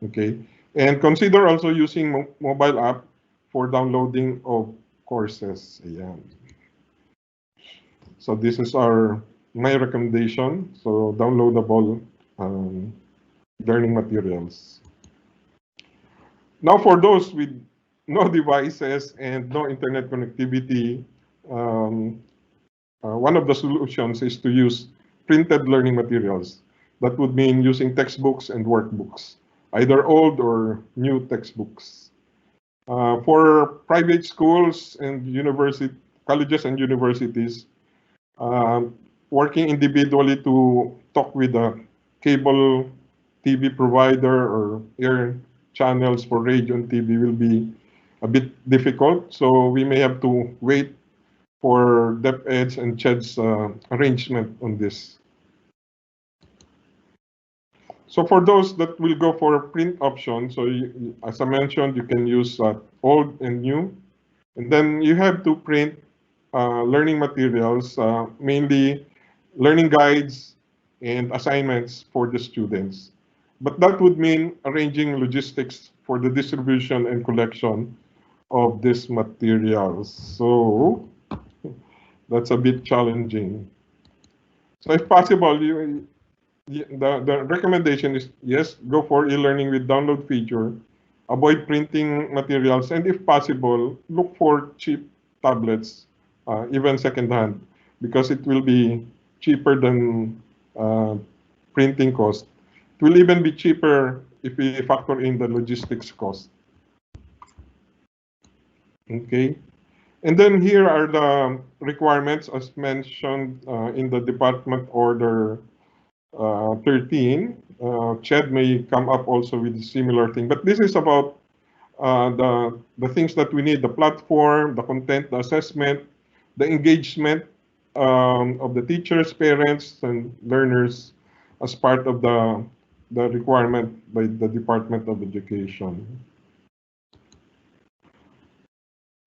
Okay, and consider also using mobile app for downloading of courses. Ayan. So this is my recommendation. So downloadable um, learning materials. Now for those with no devices and no internet connectivity, um, one of the solutions is to use printed learning materials. That would mean using textbooks and workbooks, either old or new textbooks. For private schools and colleges and universities, working individually to talk with a cable TV provider or air channels for radio and TV will be a bit difficult. So we may have to wait for DepEd's and CHED's arrangement on this. So for those that will go for a print option, so as I mentioned, you can use old and new. And then you have to print learning materials, mainly learning guides and assignments for the students. But that would mean arranging logistics for the distribution and collection of these materials. So that's a bit challenging. So if possible, the recommendation is, yes, go for e-learning with download feature, avoid printing materials, and if possible, look for cheap tablets, even secondhand, because it will be cheaper than printing cost. It will even be cheaper if we factor in the logistics cost. Okay. And then here are the requirements as mentioned in the department order 13. CHED may come up also with a similar thing, but this is about the things that we need: the platform, the content, the assessment, the engagement of the teachers, parents, and learners as part of the requirement by the Department of Education.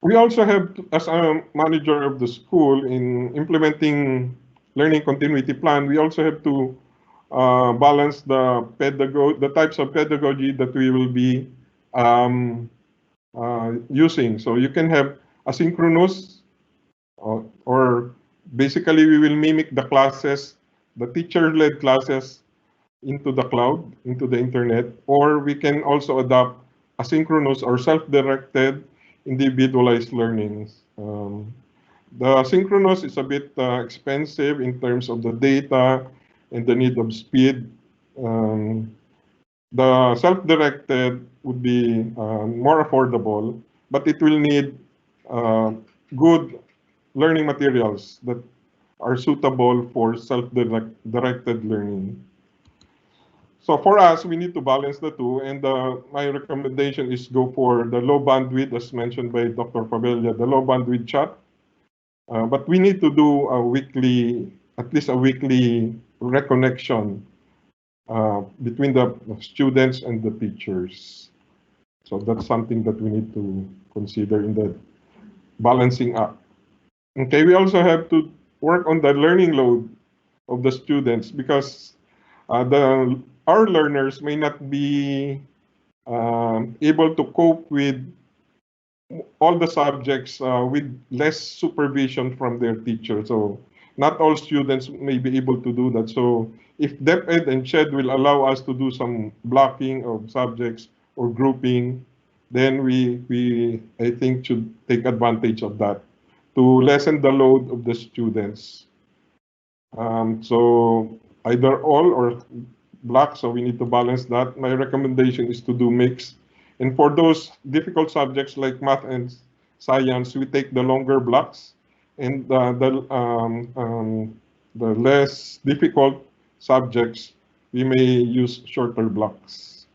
We also have, as a manager of the school, in implementing learning continuity plan, we also have to balance the types of pedagogy that we will be using. So you can have asynchronous, or basically we will mimic the classes, the teacher-led classes into the cloud, into the internet, or we can also adopt asynchronous or self-directed individualized learnings. The synchronous is a bit expensive in terms of the data and the need of speed. The self-directed would be more affordable, but it will need good learning materials that are suitable for self-directed learning. So for us, we need to balance the two, and my recommendation is go for the low bandwidth, as mentioned by Dr. Pabella, the low bandwidth chat. But we need to do at least a weekly reconnection between the students and the teachers. So that's something that we need to consider in the balancing up. Okay, we also have to work on the learning load of the students, because our learners may not be able to cope with all the subjects with less supervision from their teacher. So not all students may be able to do that. So if DepEd and CHED will allow us to do some blocking of subjects or grouping, then we I think should take advantage of that to lessen the load of the students. So either all or block, so we need to balance that. My recommendation is to do mix. And for those difficult subjects like math and science, we take the longer blocks, and the less difficult subjects, we may use shorter blocks.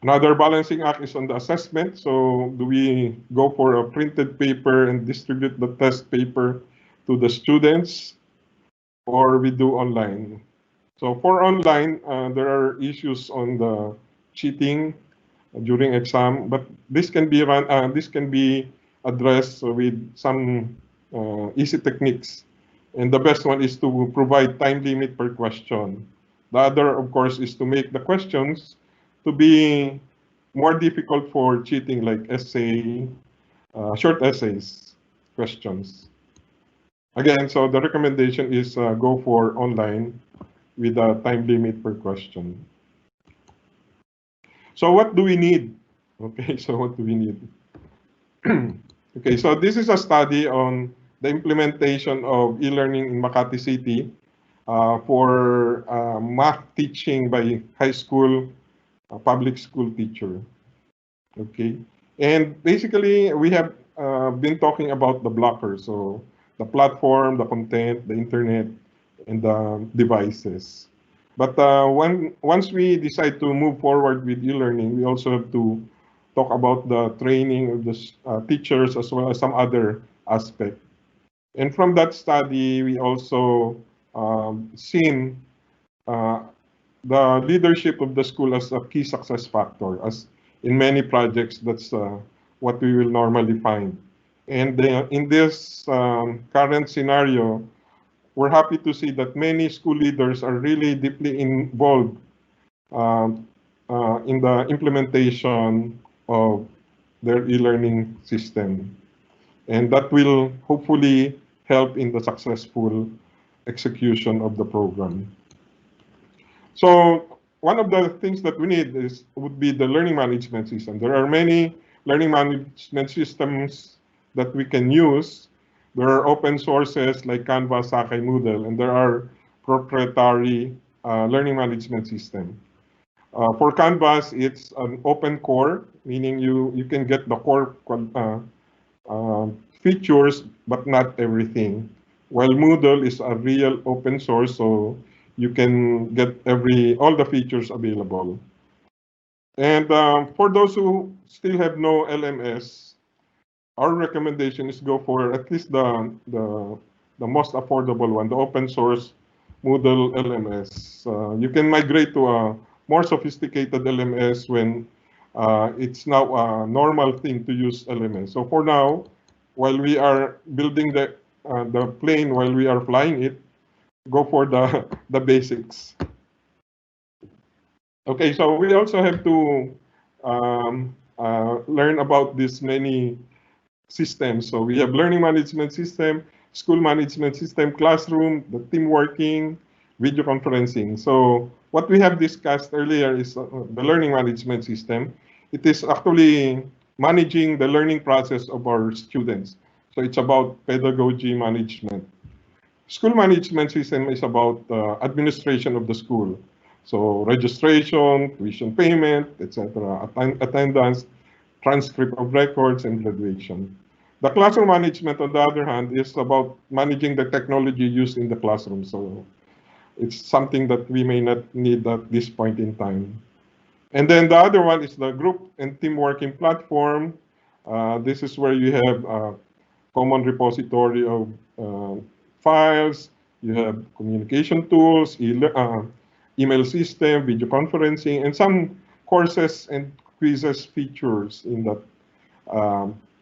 Another balancing act is on the assessment. So do we go for a printed paper and distribute the test paper to the students, or we do online? So for online, there are issues on the cheating during exam, but this can be addressed with some easy techniques. And the best one is to provide time limit per question. The other, of course, is to make the questions to be more difficult for cheating, like essay, short essays, questions. Again, so the recommendation is go for online with a time limit per question. So what do we need? Okay, so what do we need? Okay, so this is a study on the implementation of e-learning in Makati City for math teaching by high school, public school teacher. Okay, and basically we have been talking about the blockers, so the platform, the content, the internet, and the devices. But once we decide to move forward with e-learning, we also have to talk about the training of the teachers as well as some other aspect. And from that study, we also seen uh, the leadership of the school as a key success factor. As in many projects, that's what we will normally find. And in this current scenario, we're happy to see that many school leaders are really deeply involved in the implementation of their e-learning system. And that will hopefully help in the successful execution of the program. So one of the things that we need would be the learning management system. There are many learning management systems that we can use. There are open sources like Canvas, Sakai, Moodle, and there are proprietary learning management system. For Canvas, it's an open core, meaning you can get the core features, but not everything. While Moodle is a real open source, so you can get all the features available. And for those who still have no LMS, our recommendation is go for at least the most affordable one, the open source Moodle LMS. You can migrate to a more sophisticated LMS when it's now a normal thing to use LMS. So for now, while we are building the plane, while we are flying it, go for the basics. Okay, so we also have to learn about these many systems. So we have learning management system, school management system, classroom, the team working, video conferencing. So what we have discussed earlier is the learning management system. It is actually managing the learning process of our students. So it's about pedagogy management. School management system is about administration of the school. So registration, tuition payment, etc., attendance, transcript of records, and graduation. The classroom management, on the other hand, is about managing the technology used in the classroom. So it's something that we may not need at this point in time. And then the other one is the group and team working platform. This is where you have a common repository of files, you have communication tools, email system, video conferencing, and some courses and quizzes features in that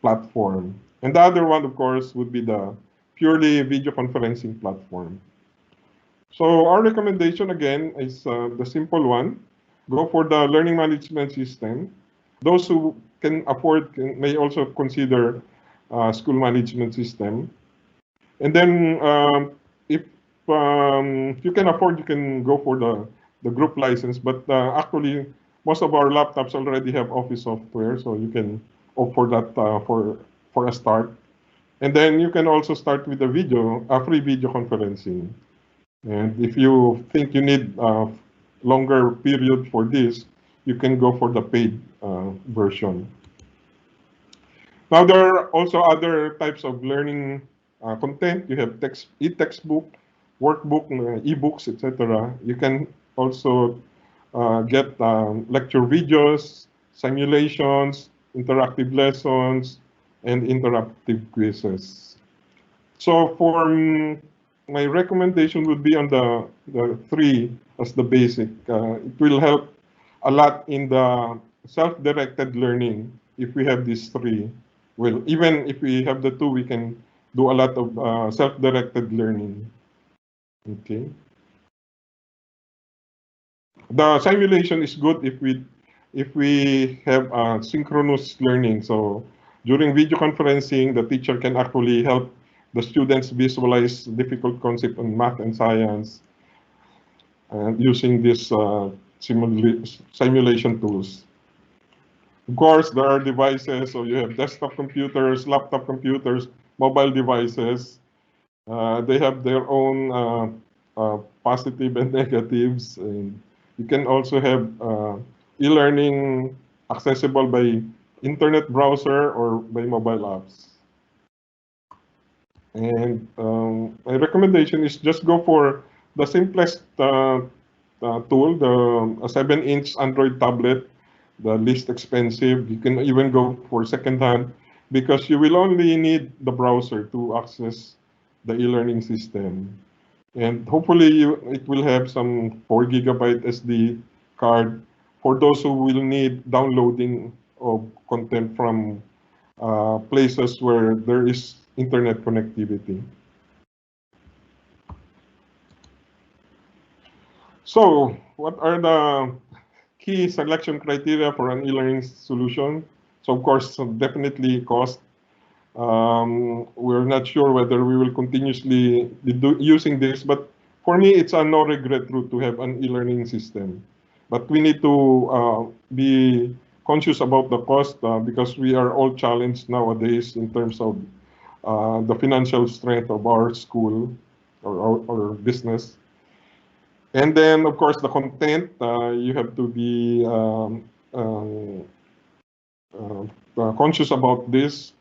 platform. And the other one, of course, would be the purely video conferencing platform. So our recommendation, again, is the simple one. Go for the learning management system. Those who can afford may also consider school management system. And then if you can afford, you can go for the group license. But actually, most of our laptops already have Office software, so you can opt for that for a start. And then you can also start with a free video conferencing. And if you think you need a longer period for this, you can go for the paid version. Now, there are also other types of learning content. You have e-textbook, workbook, e-books, etc. You can also get lecture videos, simulations, interactive lessons, and interactive quizzes. So for my recommendation would be on the three as the basic. It will help a lot in the self-directed learning if we have these three. Well, even if we have the two, we can do a lot of self-directed learning. Okay. The simulation is good if we have synchronous learning. So during video conferencing, the teacher can actually help the students visualize difficult concepts in math and science using these simulation tools. Of course, there are devices. So you have desktop computers, laptop computers, mobile devices. They have their own positive and negatives. And you can also have e-learning accessible by internet browser or by mobile apps. And my recommendation is just go for the simplest tool, a 7-inch Android tablet, the least expensive. You can even go for second-hand because you will only need the browser to access the e-learning system. And hopefully it will have some 4 gigabyte SD card for those who will need downloading of content from places where there is internet connectivity. So what are the key selection criteria for an e-learning solution? So of course, definitely cost. We're not sure whether we will continuously be using this, but for me, it's a no regret route to have an e-learning system. But we need to be conscious about the cost because we are all challenged nowadays in terms of the financial strength of our school or business. And then, of course, the content, you have to be conscious about this,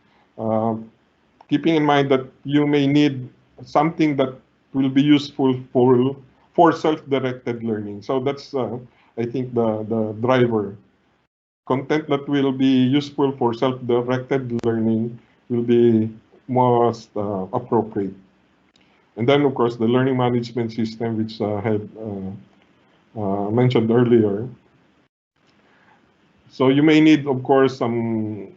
keeping in mind that you may need something that will be useful for self-directed learning. So that's, I think, the driver. Content that will be useful for self-directed learning will be most appropriate. And then, of course, the learning management system, which I had mentioned earlier. So you may need, of course, some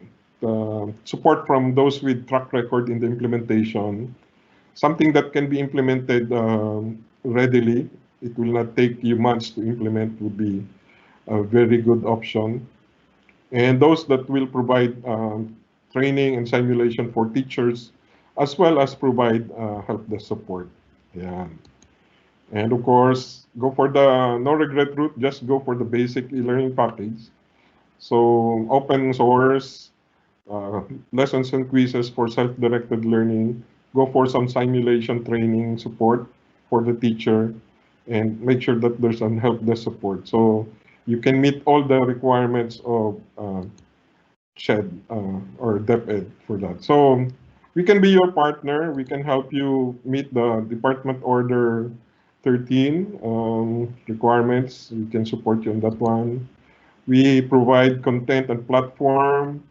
support from those with track record in the implementation. Something that can be implemented readily. It will not take you months to implement would be a very good option. And those that will provide training and simulation for teachers, as well as provide help desk support. Yeah. And of course, go for the no regret route, just go for the basic e-learning package. So open source, lessons and quizzes for self-directed learning, go for some simulation training support for the teacher, and make sure that there's some help desk support. So you can meet all the requirements of SHED or DepEd for that. So we can be your partner. We can help you meet the Department Order 13 requirements. We can support you on that one. We provide content and platform.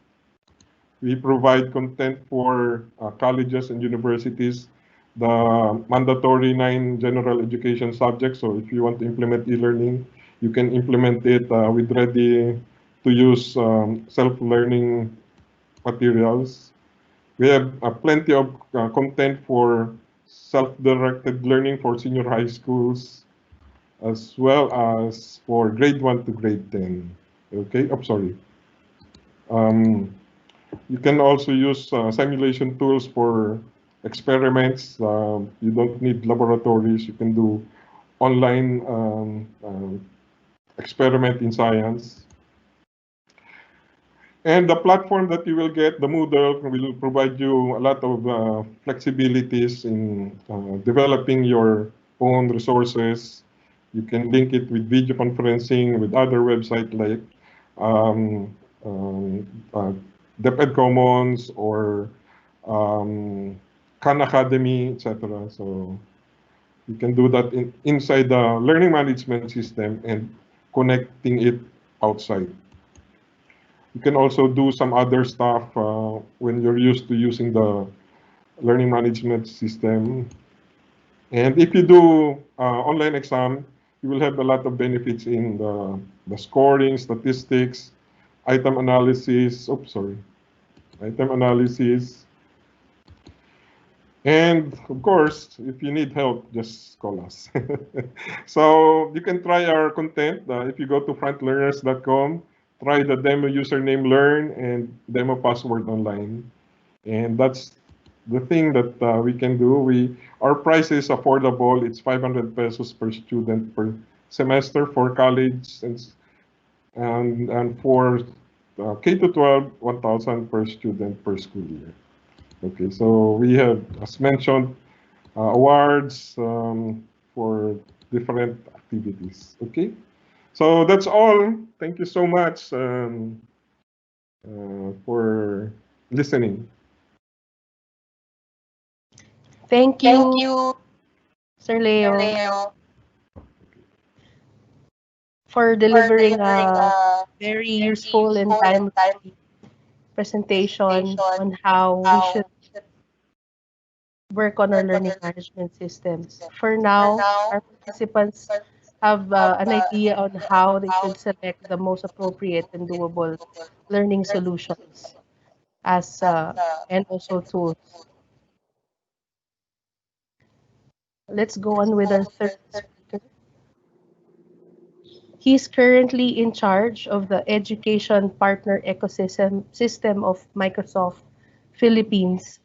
We provide content for colleges and universities, the mandatory 9 general education subjects. So if you want to implement e-learning, you can implement it with ready-to-use self-learning materials. We have plenty of content for self-directed learning for senior high schools, as well as for grade 1 to grade 10. Okay, I'm sorry. You can also use simulation tools for experiments. You don't need laboratories. You can do online experiment in science. And the platform that you will get, the Moodle, will provide you a lot of flexibilities in developing your own resources. You can link it with video conferencing, with other websites like DepEd Commons or Khan Academy, etc. So you can do that inside the learning management system and connecting it outside. You can also do some other stuff when you're used to using the learning management system. And if you do online exam, you will have a lot of benefits in the scoring, statistics, item analysis. Oops, sorry. Item analysis. And of course, if you need help, just call us. So you can try our content. If you go to frontlearners.com, try the demo username learn and demo password online. And that's the thing that we can do. Our price is affordable. It's 500 pesos per student per semester for college and for K to 12, 1,000 per student per school year. Okay, so we have, as mentioned, awards for different activities. Okay, so that's all. Thank you so much for listening. Thank Thank you, you, Sir Leo, Leo, for for delivering delivering a a very very useful and useful and timely timely presentation presentation on how we should how we should work on our work on learning our learning management systems. system. For For now, now, our participants our have have an an idea on idea on how they how should they select the most appropriate and appropriate doable global learning learning solutions solutions as as and also and also tools. tools. Let's go Let's on with go on our with third our third. speaker. He's currently in charge of the education partner ecosystem of Microsoft Philippines,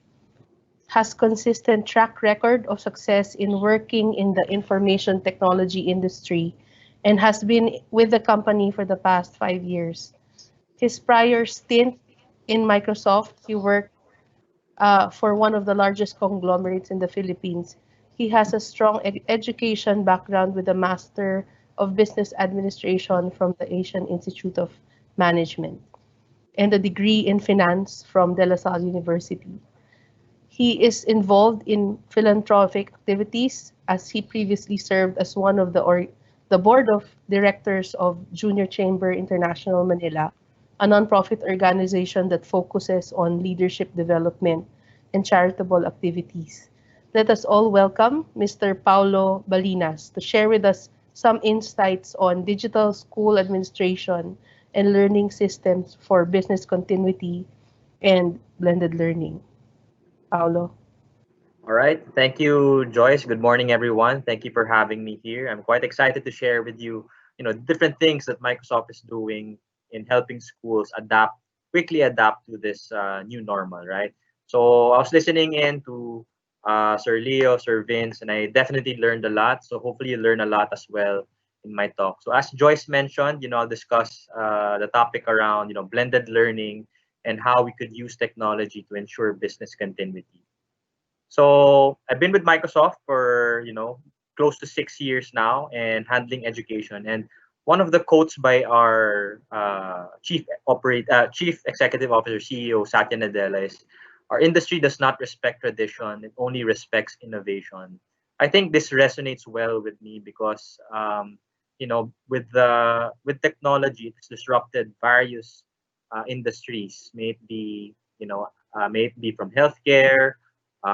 has consistent track record of success in working in the information technology industry, and has been with the company for the past 5 years. His prior stint in Microsoft, he worked for one of the largest conglomerates in the Philippines. He has a strong education background with a Master of Business Administration from the Asian Institute of Management and a degree in finance from De La Salle University. He is involved in philanthropic activities as he previously served as one of the board of directors of Junior Chamber International Manila, a nonprofit organization that focuses on leadership development and charitable activities. Let us all welcome Mr. Paulo Balinas to share with us some insights on digital school administration and learning systems for business continuity and blended learning. Paulo. All right. Thank you, Joyce. Good morning, everyone. Thank you for having me here. I'm quite excited to share with you, different things that Microsoft is doing in helping schools quickly adapt to this new normal, right? So I was listening in to Sir Leo, Sir Vince, and I definitely learned a lot. So hopefully you learn a lot as well in my talk. So as Joyce mentioned, I'll discuss the topic around, blended learning and how we could use technology to ensure business continuity. So I've been with Microsoft for close to 6 years now and handling education. And one of the quotes by our chief executive officer CEO Satya Nadella is, "Our industry does not respect tradition; it only respects innovation." I think this resonates well with me because with technology, it's disrupted various industries. May it be from healthcare,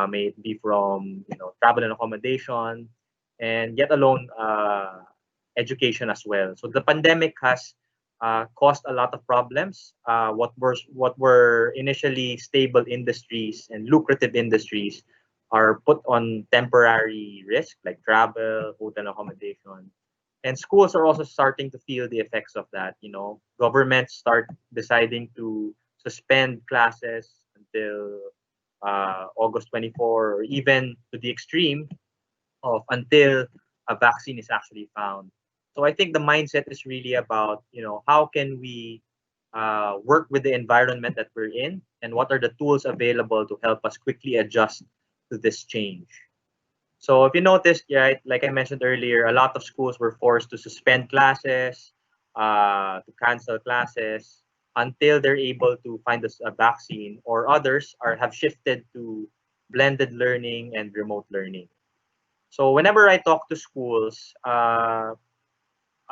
may it be from travel and accommodation, and yet alone education as well. So the pandemic has caused a lot of problems. What were initially stable industries and lucrative industries are put on temporary risk, like travel, hotel accommodation. And schools are also starting to feel the effects of that. Governments start deciding to suspend classes until August 24, or even to the extreme of until a vaccine is actually found. So I think the mindset is really about, how can we work with the environment that we're in, and what are the tools available to help us quickly adjust to this change. So if you noticed, right, like I mentioned earlier, a lot of schools were forced to suspend classes, to cancel classes until they're able to find a vaccine, or others have shifted to blended learning and remote learning. So whenever I talk to schools, a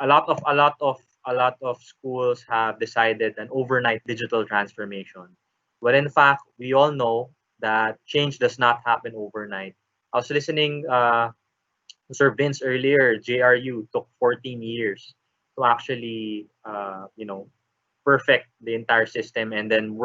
lot of a lot of schools have decided an overnight digital transformation. But in fact, we all know that change does not happen overnight. I was listening to Sir Vince earlier. JRU took 14 years to actually, perfect the entire system and then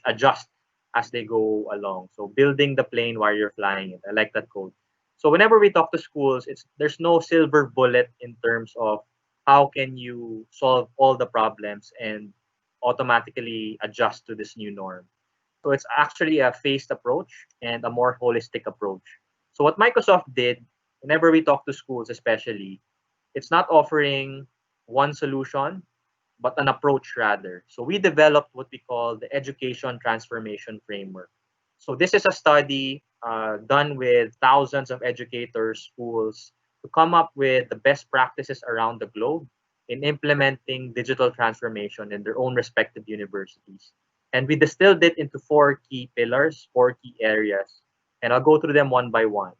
adjust as they go along. So building the plane while you're flying it. I like that quote. So whenever we talk to schools, there's no silver bullet in terms of how can you solve all the problems and automatically adjust to this new norm. So it's actually a phased approach and a more holistic approach. So what Microsoft did, whenever we talk to schools especially, it's not offering one solution, but an approach rather. So we developed what we call the education transformation framework. So this is a study done with thousands of educators, schools, to come up with the best practices around the globe in implementing digital transformation in their own respective universities. And we distilled it into four key pillars, four key areas. And I'll go through them one by one.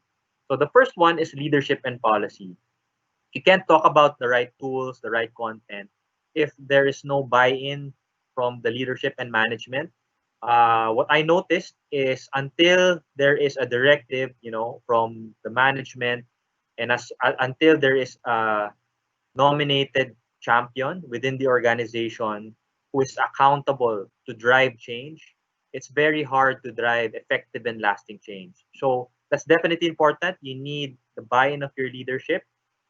So the first one is leadership and policy. You can't talk about the right tools, the right content, if there is no buy-in from the leadership and management. What I noticed is until there is a directive, from the management, and until there is a nominated champion within the organization who is accountable to drive change, it's very hard to drive effective and lasting change. So that's definitely important. You need the buy-in of your leadership,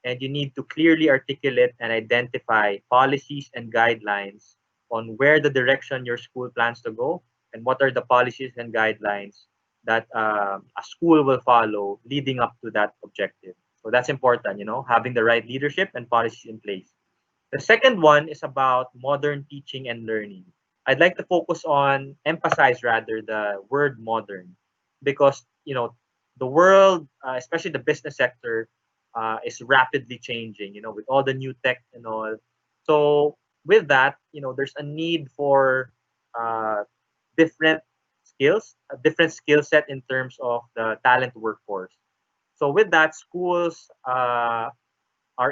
and you need to clearly articulate and identify policies and guidelines on where the direction your school plans to go and what are the policies and guidelines that a school will follow leading up to that objective. So that's important, having the right leadership and policies in place. The second one is about modern teaching and learning. I'd like to emphasize rather the word modern, because the world, especially the business sector, is rapidly changing. With all the new tech and all. So with that, there's a need for uh, different skills, a different skill set in terms of the talent workforce. So with that, schools are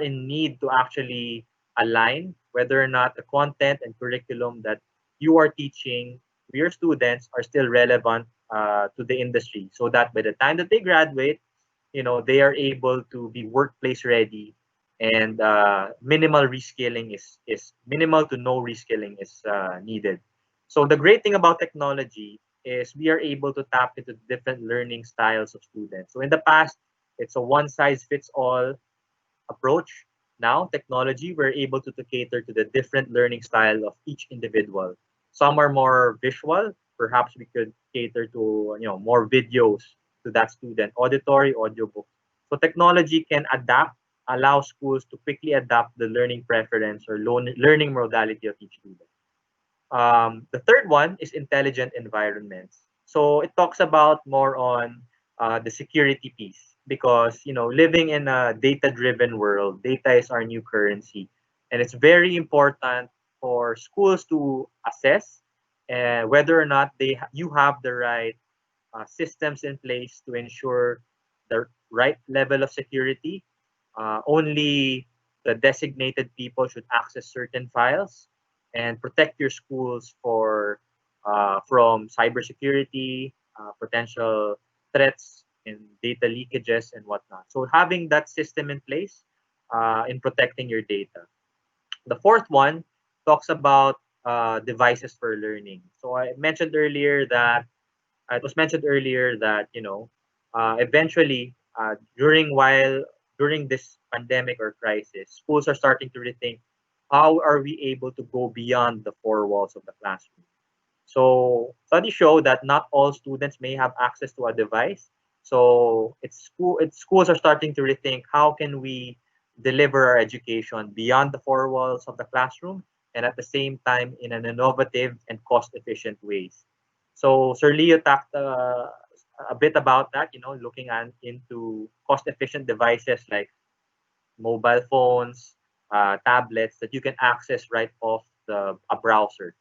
in need to actually align whether or not the content and curriculum that you are teaching to your students are still relevant to the industry, so that by the time that they graduate, they are able to be workplace ready, and minimal reskilling is minimal to no reskilling is needed. So the great thing about technology is we are able to tap into different learning styles of students. So in the past, it's a one size fits all approach. Now, technology, we're able to cater to the different learning style of each individual. Some are more visual. Perhaps we could cater to more videos to that student, auditory, audiobook. So technology can allow schools to quickly adapt the learning preference or learning modality of each student. The third one is intelligent environments. So it talks about more on the security piece, because living in a data-driven world, data is our new currency, and it's very important for schools to assess whether or not you have the right systems in place to ensure the right level of security. Only the designated people should access certain files, and protect your schools from cybersecurity, potential threats, and data leakages and whatnot. So having that system in place in protecting your data. The fourth one talks about devices for learning. So I mentioned earlier that it was mentioned earlier that eventually during this pandemic or crisis, schools are starting to rethink how are we able to go beyond the four walls of the classroom. So studies show that not all students may have access to a device. So schools are starting to rethink how can we deliver our education beyond the four walls of the classroom, and at the same time in an innovative and cost-efficient ways. So Sir Leo talked a bit about that, looking into cost-efficient devices like mobile phones, tablets that you can access right off a browser.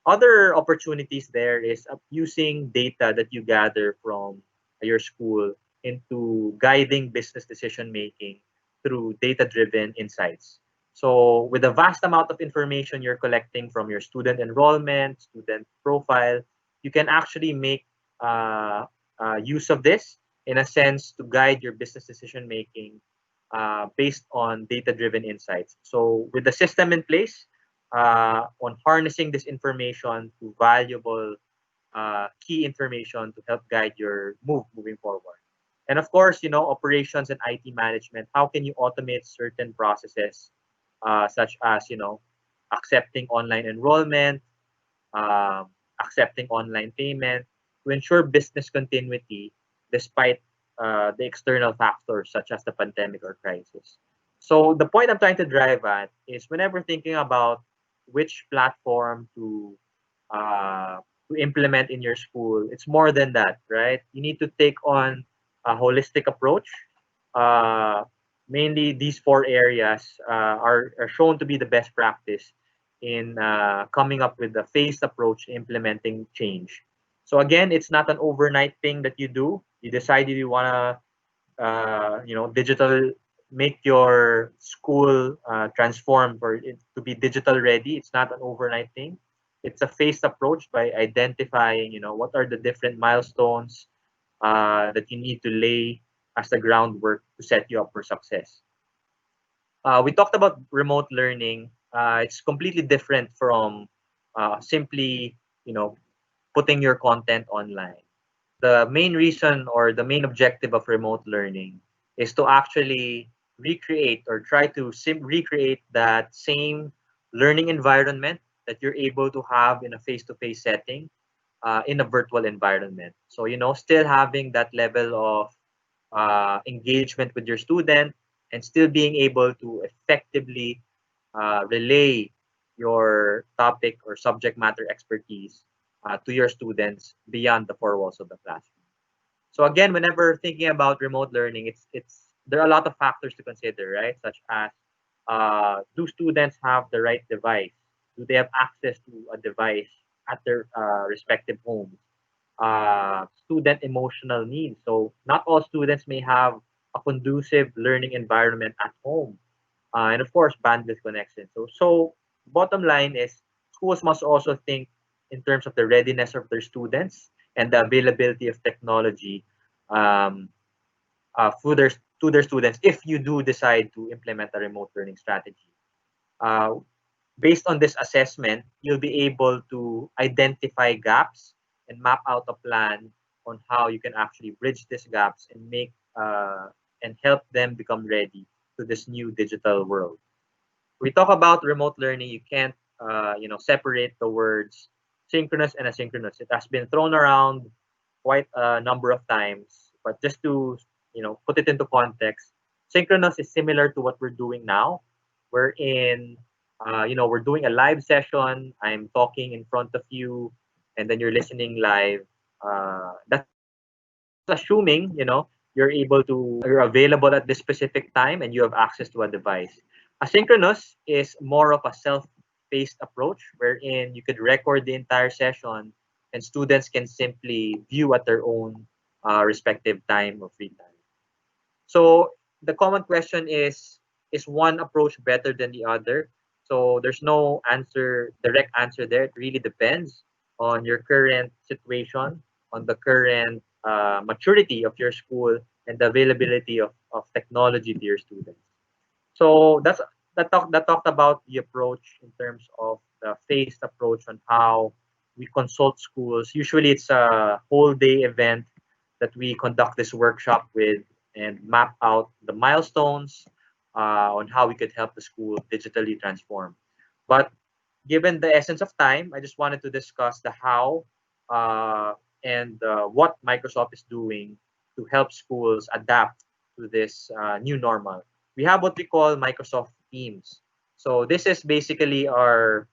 Other opportunities there is using data that you gather from your school into guiding business decision making through data-driven insights. So with the vast amount of information you're collecting from your student enrollment, student profile, you can actually make use of this in a sense to guide your business decision making based on data-driven insights. So with the system in place, on harnessing this information to valuable key information to help guide your moving forward. And of course, operations and IT management. How can you automate certain processes, such as accepting online enrollment, um, accepting online payment, to ensure business continuity despite the external factors such as the pandemic or crisis. So the point I'm trying to drive at is whenever thinking about which platform uh, to implement in your school, it's more than that, right? You need to take on a holistic approach. Uh, Mainly, these four areas are shown to be the best practice in coming up with a phased approach to implementing change. So again, it's not an overnight thing that you do. You decided you want to digital, make your school transform for it to be digital ready. It's not an overnight thing. It's a phased approach by identifying, what are the different milestones that you need to lay as the groundwork to set you up for success. We talked about remote learning. It's completely different from simply, putting your content online. The main reason or the main objective of remote learning is to actually recreate or try to recreate that same learning environment that you're able to have in a face-to-face setting in a virtual environment. So, still having that level of engagement with your student and still being able to effectively relay your topic or subject matter expertise to your students beyond the four walls of the classroom. So again, whenever thinking about remote learning, it's there are a lot of factors to consider, right? Such as do students have the right device? Do they have access to a device at their respective homes? Student emotional needs. So not all students may have a conducive learning environment at home, and of course, bandwidth connection. So bottom line is schools must also think in terms of the readiness of their students and the availability of technology um, to their students if you do decide to implement a remote learning strategy. Uh, Based on this assessment, you'll be able to identify gaps and map out a plan on how you can actually bridge these gaps and make and help them become ready to this new digital world. We talk about remote learning, you can't separate the words synchronous and asynchronous. It has been thrown around quite a number of times, but just to put it into context, synchronous is similar to what we're doing now. We're in we're doing a live session. I'm talking in front of you, and then you're listening live. That's assuming you're available at this specific time and you have access to a device. Asynchronous is more of a self-paced approach wherein you could record the entire session and students can simply view at their own respective time of free time. So the common question is one approach better than the other? So there's no direct answer there. It really depends on your current situation, on the current maturity of your school, and the availability of technology to your students. So that talked about the approach in terms of the phased approach on how we consult schools. Usually it's a whole day event that we conduct this workshop with and map out the milestones on how we could help the school digitally transform. But given the essence of time, I just wanted to discuss the how uh, and what Microsoft is doing to help schools adapt to this new normal. We have what we call Microsoft Teams. So this is basically um,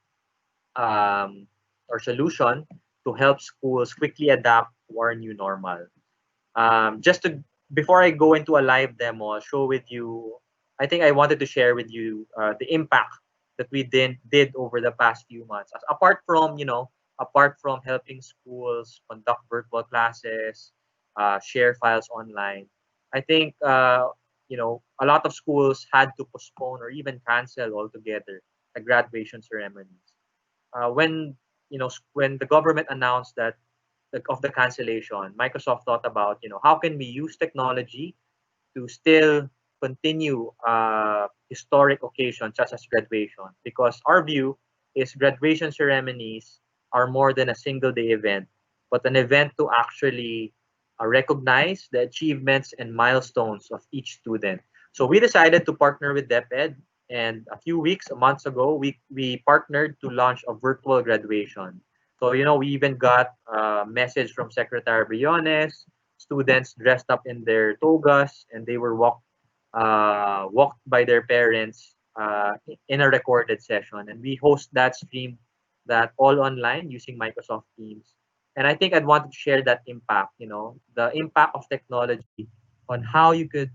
our solution to help schools quickly adapt to our new normal. Just to Before I go into a live demo, I'll show with you. I think I wanted to share with you the impact that we did over the past few months. Apart from helping schools conduct virtual classes, share files online, I think a lot of schools had to postpone or even cancel altogether the graduation ceremonies. When when the government announced that of the cancellation, Microsoft thought about how can we use technology to still continue historic occasions such as graduation, because our view is graduation ceremonies are more than a single day event, but an event to actually recognize the achievements and milestones of each student. So we decided to partner with DepEd, and a few weeks, months ago, we partnered to launch a virtual graduation. So we even got a message from Secretary Briones, students dressed up in their togas, and they were walked by their parents in a recorded session, and we host that stream that all online using Microsoft Teams. And I think I'd want to share that impact, the impact of technology on how you could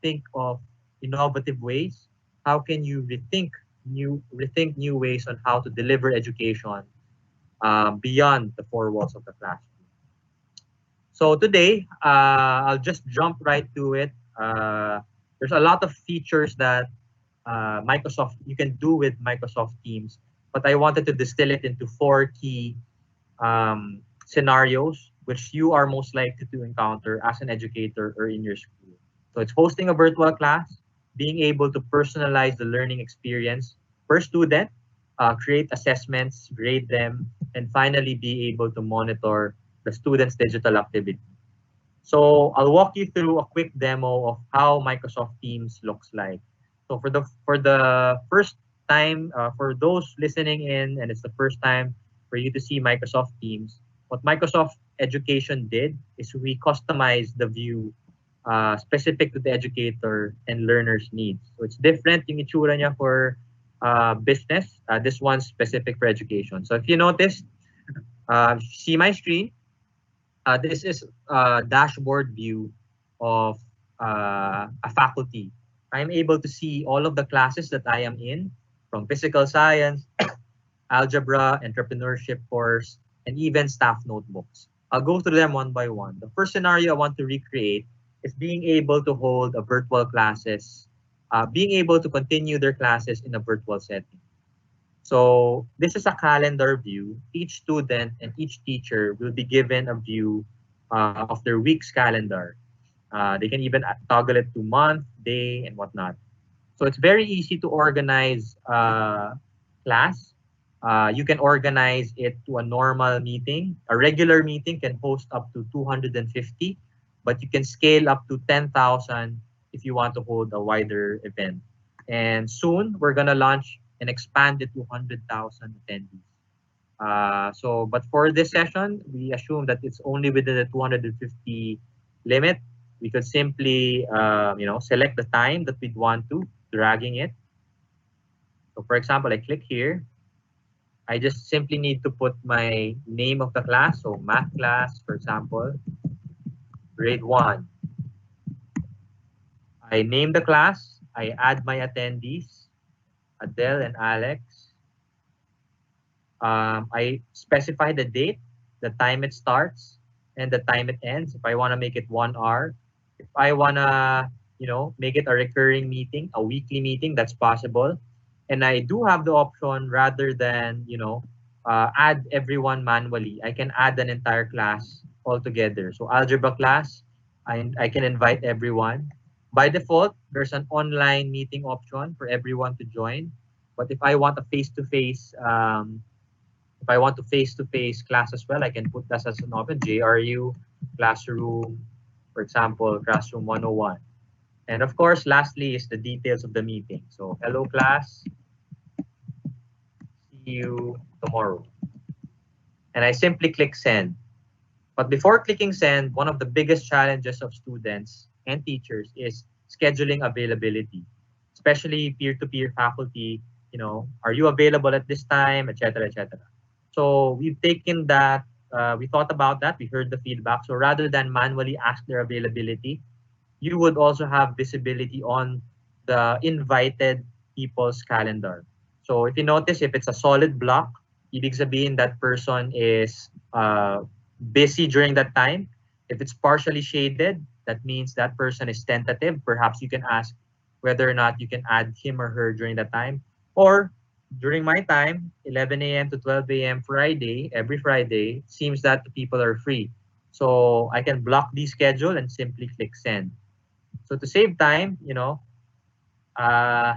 think of innovative ways. How can you rethink new ways on how to deliver education beyond the four walls of the classroom? So today, I'll just jump right to it. There's a lot of features that Microsoft you can do with Microsoft Teams, but I wanted to distill it into four key scenarios which you are most likely to encounter as an educator or in your school. So it's hosting a virtual class, being able to personalize the learning experience per student, create assessments, grade them, and finally be able to monitor the students' digital activity. So I'll walk you through a quick demo of how Microsoft Teams looks like. So for the first time, for those listening in, and it's the first time for you to see Microsoft Teams, what Microsoft Education did is we customized the view specific to the educator and learner's needs. So it's different yung itsura niya for business. This one's specific for education. So if you notice, see my screen. This is a dashboard view of a faculty. I'm able to see all of the classes that I am in, from physical science, algebra, entrepreneurship course, and even staff notebooks. I'll go through them one by one. The first scenario I want to recreate is being able to hold a virtual classes, being able to continue their classes in a virtual setting. So this is a calendar view. Each student and each teacher will be given a view of their week's calendar. They can even toggle it to month, day, and whatnot. So it's very easy to organize class. You can organize it to a normal meeting. A regular meeting can host up to 250, but you can scale up to 10,000 if you want to hold a wider event. And soon we're gonna launch and expand it to 100,000 attendees. But for this session, we assume that it's only within the 250 limit. We could simply, select the time that we'd want to, dragging it. So for example, I click here. I just simply need to put my name of the class. So math class, for example, grade 1. I name the class. I add my attendees, Adele and Alex. I specify the date, the time it starts, and the time it ends. If I want to make it 1 hour, if I want to, make it a recurring meeting, a weekly meeting, that's possible. And I do have the option, rather than, add everyone manually, I can add an entire class altogether. So algebra class, I can invite everyone. By default, there's an online meeting option for everyone to join. But if I want a face-to-face, if I want to face-to-face class as well, I can put that as an option, JRU, classroom, for example, classroom 101. And of course, lastly is the details of the meeting. So hello class, see you tomorrow. And I simply click send. But before clicking send, one of the biggest challenges of students and teachers is scheduling availability, especially peer-to-peer faculty. Are you available at this time, etc., etc. So we've taken that, we thought about that, we heard the feedback. So rather than manually ask their availability, you would also have visibility on the invited people's calendar. So if you notice, if it's a solid block, ibig sabihin that person is busy during that time. If it's partially shaded, that means that person is tentative. Perhaps you can ask whether or not you can add him or her during that time. Or during my time, 11 a.m. to 12 a.m. Friday, every Friday, seems that the people are free. So I can block the schedule and simply click send. So to save time, uh,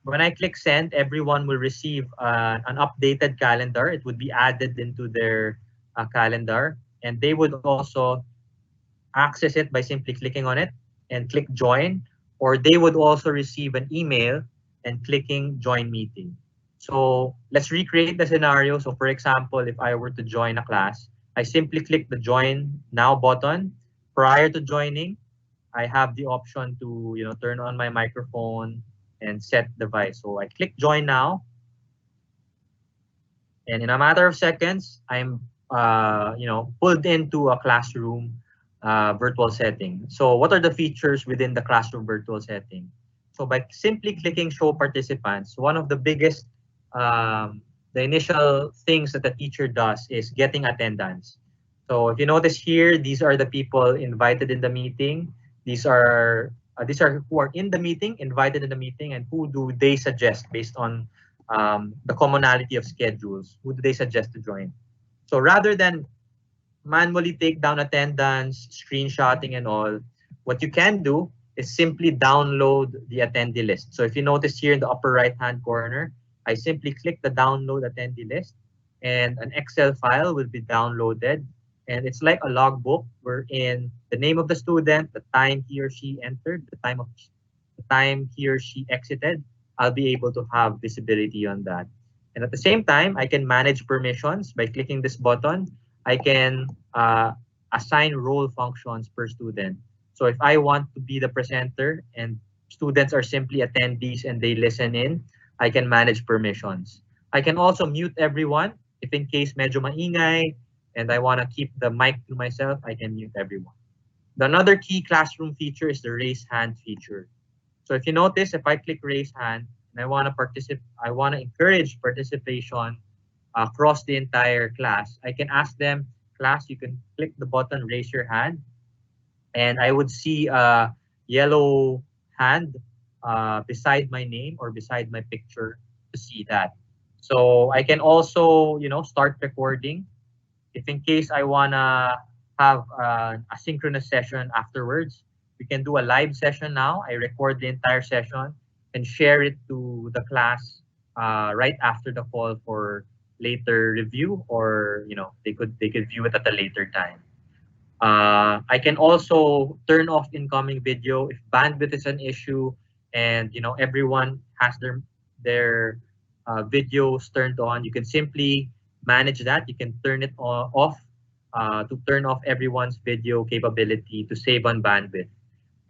when I click send, everyone will receive an updated calendar. It would be added into their calendar, and they would also access it by simply clicking on it and click join, or they would also receive an email and clicking join meeting. So let's recreate the scenario. So for example, if I were to join a class, I simply click the join now button. Prior to joining, I have the option to turn on my microphone and set device. So I click join now, and in a matter of seconds, I'm pulled into a classroom virtual setting. So what are the features within the classroom virtual setting? So by simply clicking show participants, one of the biggest the initial things that the teacher does is getting attendance. So if you notice here, these are the people invited in the meeting. These are who are in the meeting, invited in the meeting, and who do they suggest based on the commonality of schedules. Who do they suggest to join? So rather than manually take down attendance, screenshotting and all, what you can do is simply download the attendee list. So if you notice here in the upper right-hand corner, I simply click the download attendee list, and an Excel file will be downloaded. And it's like a logbook wherein the name of the student, the time he or she entered, the time he or she exited, I'll be able to have visibility on that. And at the same time, I can manage permissions by clicking this button. I can assign role functions per student. So if I want to be the presenter and students are simply attendees and they listen in, I can manage permissions. I can also mute everyone. If in case medyo maingay and I want to keep the mic to myself, I can mute everyone. Another key classroom feature is the raise hand feature. So if you notice, if I click raise hand and I want to encourage participation across the entire class, I can ask them, class, you can click the button, raise your hand, and I would see a yellow hand beside my name or beside my picture to see that. So I can also, start recording. If in case I wanna have a synchronous session afterwards, we can do a live session now. I record the entire session and share it to the class right after the call for later review, or they could view it at a later time. I can also turn off incoming video if bandwidth is an issue, and everyone has their videos turned on. You can simply manage that. You can turn it off to turn off everyone's video capability to save on bandwidth.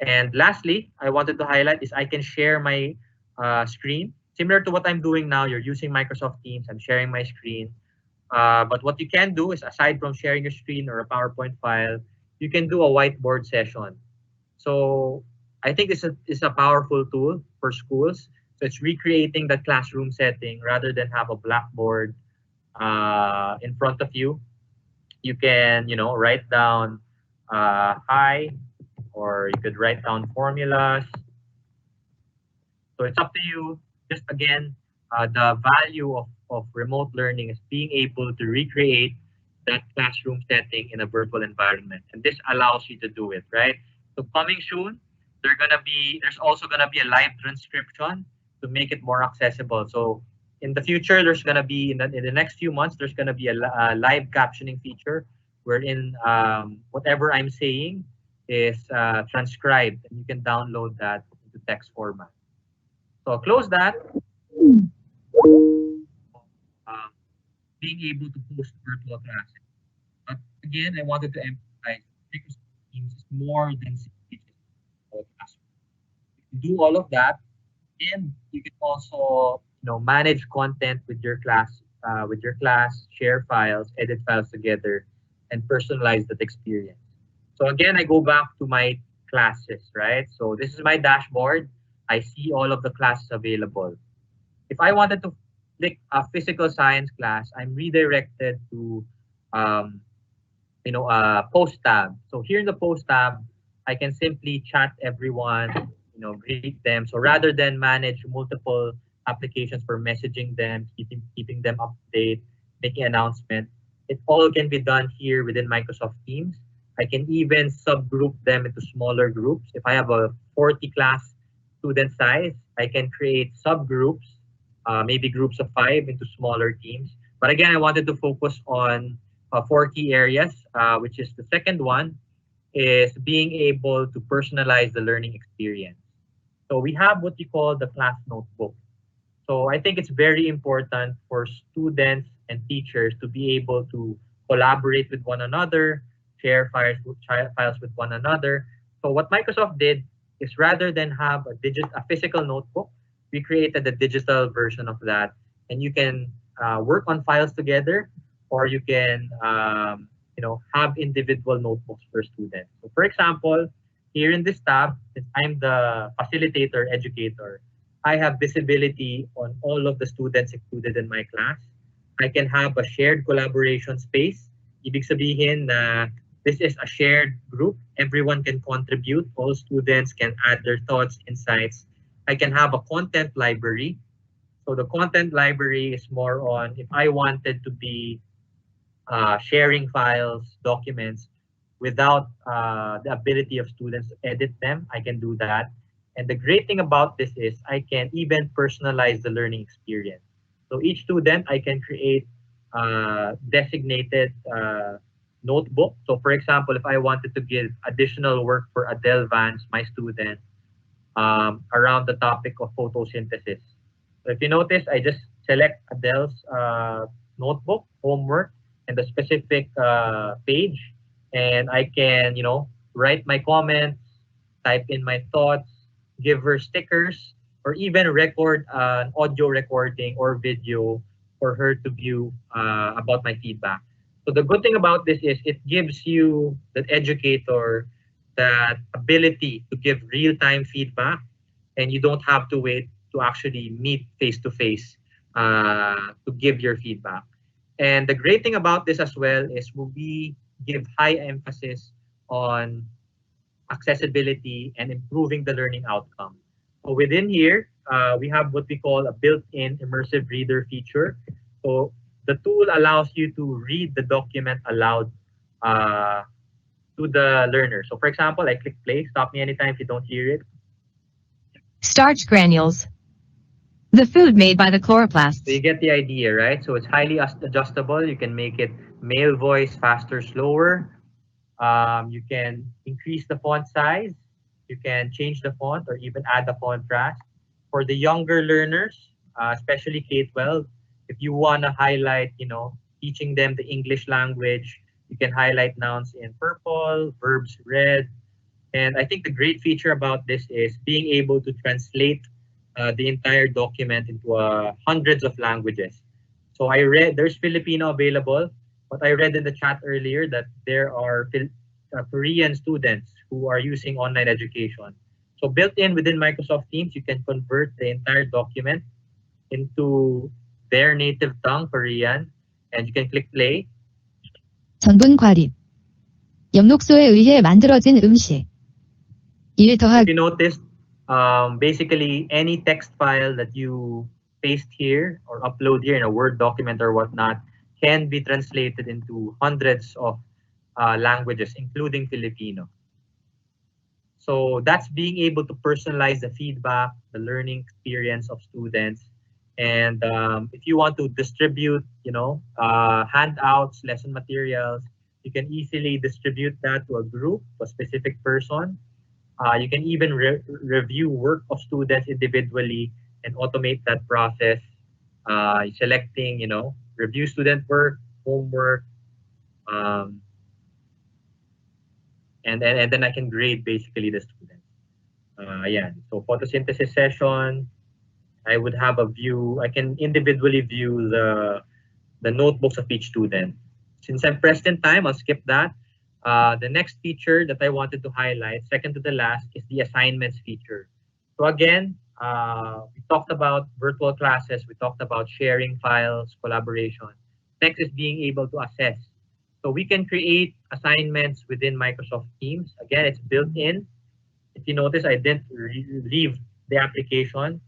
And lastly, I wanted to highlight is I can share my screen. Similar to what I'm doing now, you're using Microsoft Teams, I'm sharing my screen. But what you can do is, aside from sharing your screen or a PowerPoint file, you can do a whiteboard session. So I think this is a powerful tool for schools. So it's recreating the classroom setting rather than have a blackboard in front of you. You can, write down hi, or you could write down formulas. So it's up to you. Just again, the value of remote learning is being able to recreate that classroom setting in a virtual environment. And this allows you to do it, right? So coming soon, there's also gonna be a live transcription to make it more accessible. So in the future, there's gonna be in the next few months, there's gonna be a live captioning feature wherein whatever I'm saying is transcribed, and you can download that into text format. So I'll close that. Being able to host virtual classes. But again, I wanted to emphasize Microsoft Teams is more than simply just a classroom. You can do all of that, and you can also manage content with your class, share files, edit files together, and personalize that experience. So again, I go back to my classes, right? So this is my dashboard. I see all of the classes available. If I wanted to click a physical science class, I'm redirected to a post tab. So here in the post tab, I can simply chat everyone, greet them. So rather than manage multiple applications for messaging them, keeping them up to date, making announcement, it all can be done here within Microsoft Teams. I can even subgroup them into smaller groups. If I have a 40 class student size, I can create subgroups, maybe groups of 5 into smaller teams. But again, I wanted to focus on 4 key areas, which is the second one is being able to personalize the learning experience. So we have what we call the class notebook. So I think it's very important for students and teachers to be able to collaborate with one another, share files with one another. So what Microsoft did is rather than have a physical notebook, we created a digital version of that, and you can work on files together, or you can have individual notebooks per student. So for example, here in this tab, since I'm the facilitator educator, I have visibility on all of the students included in my class. I can have a shared collaboration space. Ibig sabihin na this is a shared group. Everyone can contribute. All students can add their thoughts, insights. I can have a content library. So the content library is more on if I wanted to be sharing files, documents without the ability of students to edit them, I can do that. And the great thing about this is I can even personalize the learning experience. So each student, I can create designated notebook. So for example, if I wanted to give additional work for Adele Vance, my student, around the topic of photosynthesis. So if you notice, I just select Adele's notebook, homework, and the specific page, and I can, write my comments, type in my thoughts, give her stickers, or even record an audio recording or video for her to view about my feedback. So the good thing about this is it gives you, the educator, that ability to give real-time feedback, and you don't have to wait to actually meet face-to-face to give your feedback. And the great thing about this as well is we give high emphasis on accessibility and improving the learning outcome. So within here, we have what we call a built-in immersive reader feature. So the tool allows you to read the document aloud to the learner. So for example, I click play, stop me anytime if you don't hear it. Starch granules. The food made by the chloroplasts. So you get the idea, right? So it's highly adjustable. You can make it male voice, faster, slower. You can increase the font size. You can change the font or even add a contrast. For the younger learners, especially K-12, if you want to highlight, teaching them the English language, you can highlight nouns in purple, verbs red. And I think the great feature about this is being able to translate the entire document into hundreds of languages. So I read there's Filipino available, but I read in the chat earlier that there are Korean students who are using online education. So built in within Microsoft Teams, you can convert the entire document into their native tongue, Korean, and you can click play. 전분 과립. 엽록소에 의해 만들어진 음식. If you noticed, basically any text file that you paste here or upload here in a Word document or whatnot can be translated into hundreds of languages, including Filipino. So that's being able to personalize the feedback, the learning experience of students. And if you want to distribute, handouts, lesson materials, you can easily distribute that to a group, to a specific person. You can even review work of students individually and automate that process, selecting, review student work, homework, and then I can grade basically the students. So photosynthesis session, I would have a view. I can individually view the notebooks of each student. Since I'm pressed in time, I'll skip that. The next feature that I wanted to highlight, second to the last, is the assignments feature. So again, we talked about virtual classes. We talked about sharing files, collaboration. Next is being able to assess. So we can create assignments within Microsoft Teams. Again, it's built in. If you notice, I didn't leave the application.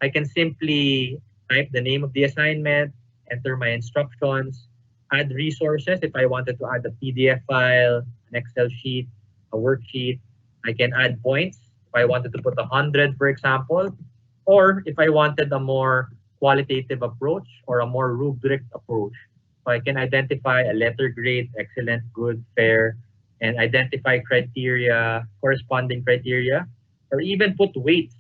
I can simply type the name of the assignment, enter my instructions, add resources. If I wanted to add a PDF file, an Excel sheet, a worksheet, I can add points. If I wanted to put 100, for example, or if I wanted a more qualitative approach or a more rubric approach, so I can identify a letter grade, excellent, good, fair, and identify criteria, corresponding criteria, or even put weights.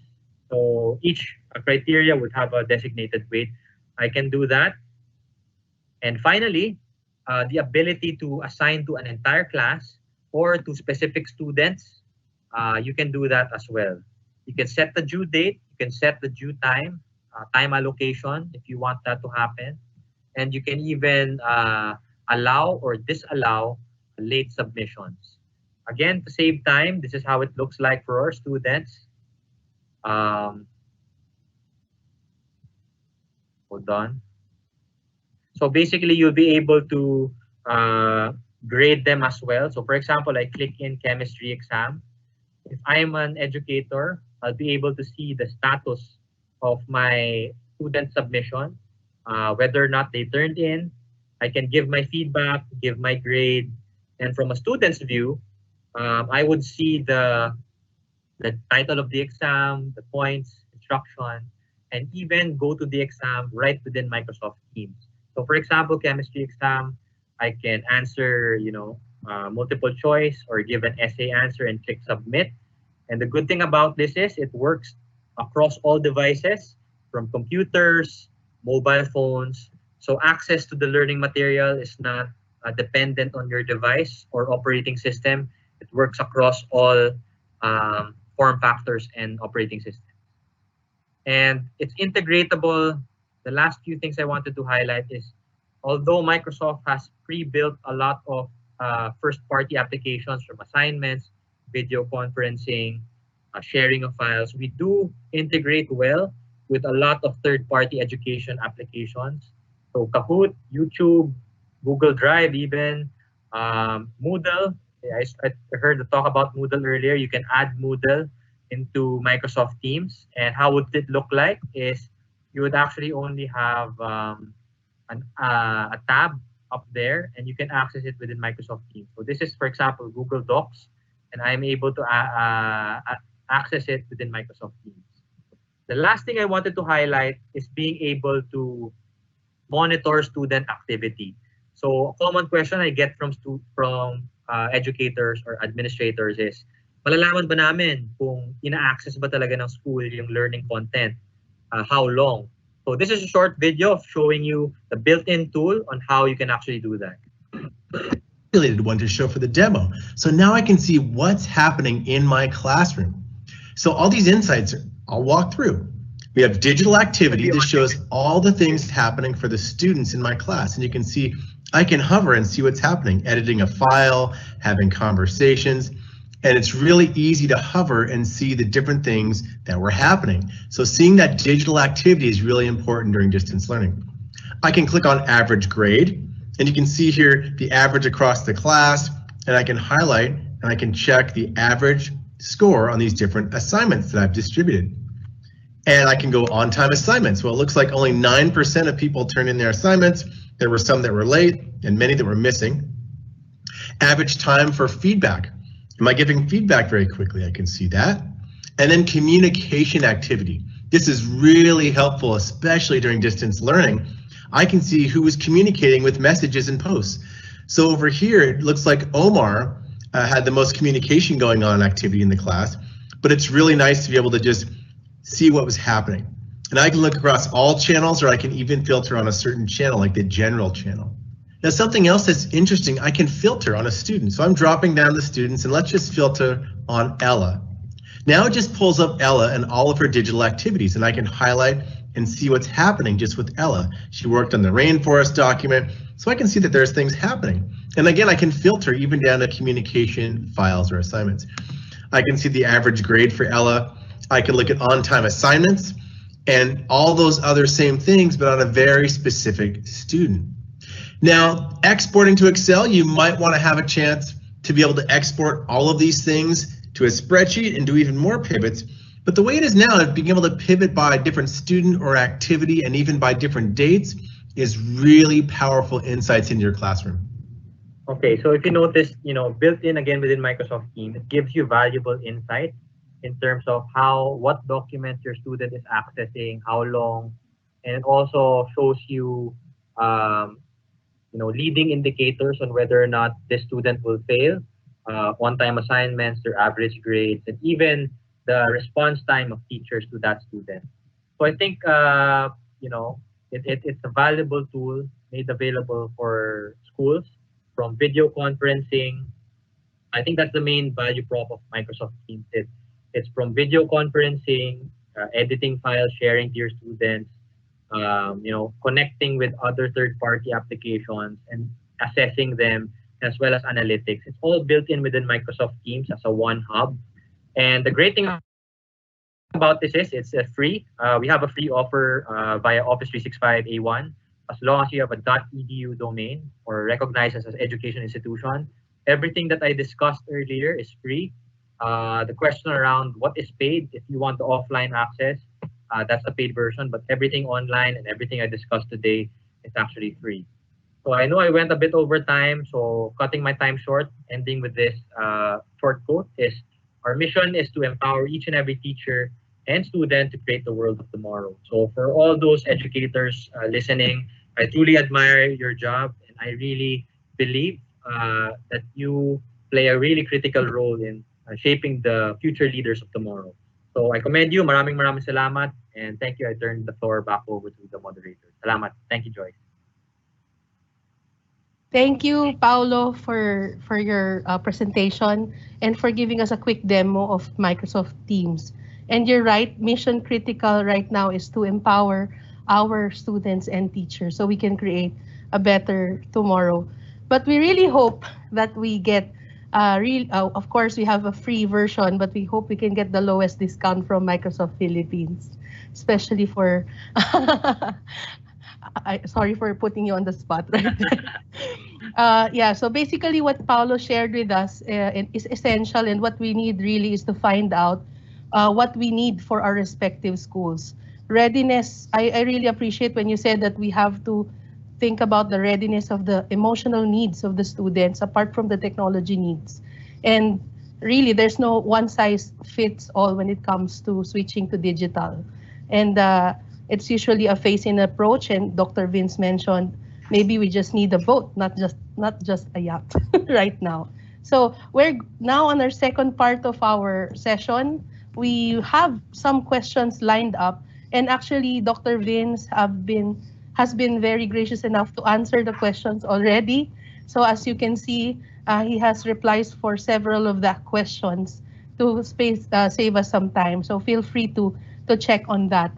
So each criteria would have a designated weight. I can do that. And finally, the ability to assign to an entire class or to specific students, you can do that as well. You can set the due date, you can set the due time, time allocation if you want that to happen. And you can even allow or disallow late submissions. Again, to save time, this is how it looks like for our students. Hold on. So basically, you'll be able to grade them as well. So for example, I click in chemistry exam. If I'm an educator, I'll be able to see the status of my student submission, whether or not they turned in. I can give my feedback, give my grade, and from a student's view, I would see the title of the exam, the points, instruction, and even go to the exam right within Microsoft Teams. So for example, chemistry exam, I can answer, multiple choice or give an essay answer and click submit. And the good thing about this is it works across all devices, from computers, mobile phones. So access to the learning material is not dependent on your device or operating system. It works across all form factors and operating systems. And it's integratable. The last few things I wanted to highlight is, although Microsoft has pre-built a lot of first-party applications from assignments, video conferencing, sharing of files, we do integrate well with a lot of third-party education applications. So Kahoot, YouTube, Google Drive even, Moodle. I heard the talk about Moodle earlier. You can add Moodle into Microsoft Teams. And how would it look like is you would actually only have a tab up there, and you can access it within Microsoft Teams. So this is, for example, Google Docs, and I'm able to access it within Microsoft Teams. The last thing I wanted to highlight is being able to monitor student activity. So a common question I get from educators or administrators is, malalaman ba namin kung ina-access ba talaga ng school yung learning content? How long? So this is a short video of showing you the built-in tool on how you can actually do that. One to show for the demo. So now I can see what's happening in my classroom. So all these insights I'll walk through. We have digital activity. This shows all the things happening for the students in my class. And you can see I can hover and see what's happening, editing a file, having conversations. And it's really easy to hover and see the different things that were happening. So seeing that digital activity is really important during distance learning. I can click on average grade, and you can see here the average across the class, and I can highlight and I can check the average score on these different assignments that I've distributed. And I can go on-time assignments. Well, it looks like only 9% of people turned in their assignments. There were some that were late and many that were missing. Average time for feedback. Am I giving feedback very quickly? I can see that. And then communication activity. This is really helpful, especially during distance learning. I can see who is communicating with messages and posts. So over here, it looks like Omar had the most communication going on activity in the class, but it's really nice to be able to just see what was happening. And I can look across all channels, or I can even filter on a certain channel, like the general channel. Now, something else that's interesting, I can filter on a student. So I'm dropping down the students, and let's just filter on Ella. Now it just pulls up Ella and all of her digital activities, and I can highlight and see what's happening just with Ella. She worked on the rainforest document, so I can see that there's things happening. And again, I can filter even down to communication files or assignments. I can see the average grade for Ella. I can look at on-time assignments and all those other same things, but on a very specific student. Now, exporting to Excel, you might want to have a chance to be able to export all of these things to a spreadsheet and do even more pivots. But the way it is now, being able to pivot by different student or activity and even by different dates is really powerful insights in your classroom. Okay, so if you notice, built in again within Microsoft Teams, it gives you valuable insight in terms of what documents your student is accessing, how long, and it also shows you, leading indicators on whether or not this student will fail, on-time assignments, their average grades, and even the response time of teachers to that student. So I think, it's a valuable tool made available for schools, from video conferencing. I think that's the main value prop of Microsoft Teams. It's from video conferencing, editing files, sharing to your students, connecting with other third-party applications and assessing them, as well as analytics. It's all built in within Microsoft Teams as a one hub. And the great thing about this is it's free. We have a free offer via Office 365 A1. As long as you have a .edu domain or recognized as an education institution, everything that I discussed earlier is free. The question around what is paid, if you want the offline access, that's the paid version, but everything online and everything I discussed today is actually free. So I know I went a bit over time, so cutting my time short, ending with this short quote is, our mission is to empower each and every teacher and student to create the world of tomorrow. So for all those educators listening, I truly admire your job, and I really believe that you play a really critical role in shaping the future leaders of tomorrow. So I commend you. Maraming salamat, and thank you. I turn the floor back over to the moderator. Salamat. Thank you, Joyce. Thank you, Paolo, for your presentation and for giving us a quick demo of Microsoft Teams. And you're right, mission critical right now is to empower our students and teachers so we can create a better tomorrow. But we really hope that we get of course, we have a free version, but we hope we can get the lowest discount from Microsoft Philippines, especially for sorry for putting you on the spot right there. Yeah, so basically what Paolo shared with us is essential, and what we need really is to find out what we need for our respective schools. Readiness, I really appreciate when you said that we have to think about the readiness of the emotional needs of the students apart from the technology needs. And really, there's no one size fits all when it comes to switching to digital. And it's usually a phase-in approach, and Dr. Vince mentioned maybe we just need a boat, not just a yacht right now. So we're now on our second part of our session. We have some questions lined up, and actually Dr. Vince has been very gracious enough to answer the questions already. So as you can see, he has replies for several of the questions to save us some time. So feel free to check on that.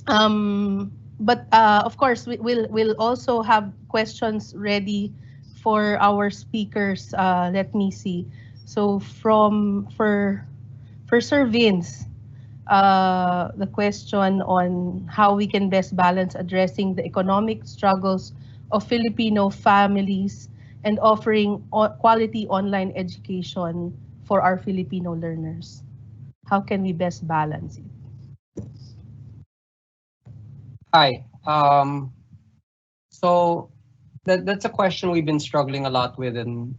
But of course, we'll also have questions ready for our speakers. Let me see. So for Sir Vince, the question on how we can best balance addressing the economic struggles of Filipino families and offering quality online education for our Filipino learners. How can we best balance it? Hi. So that's a question we've been struggling a lot with, and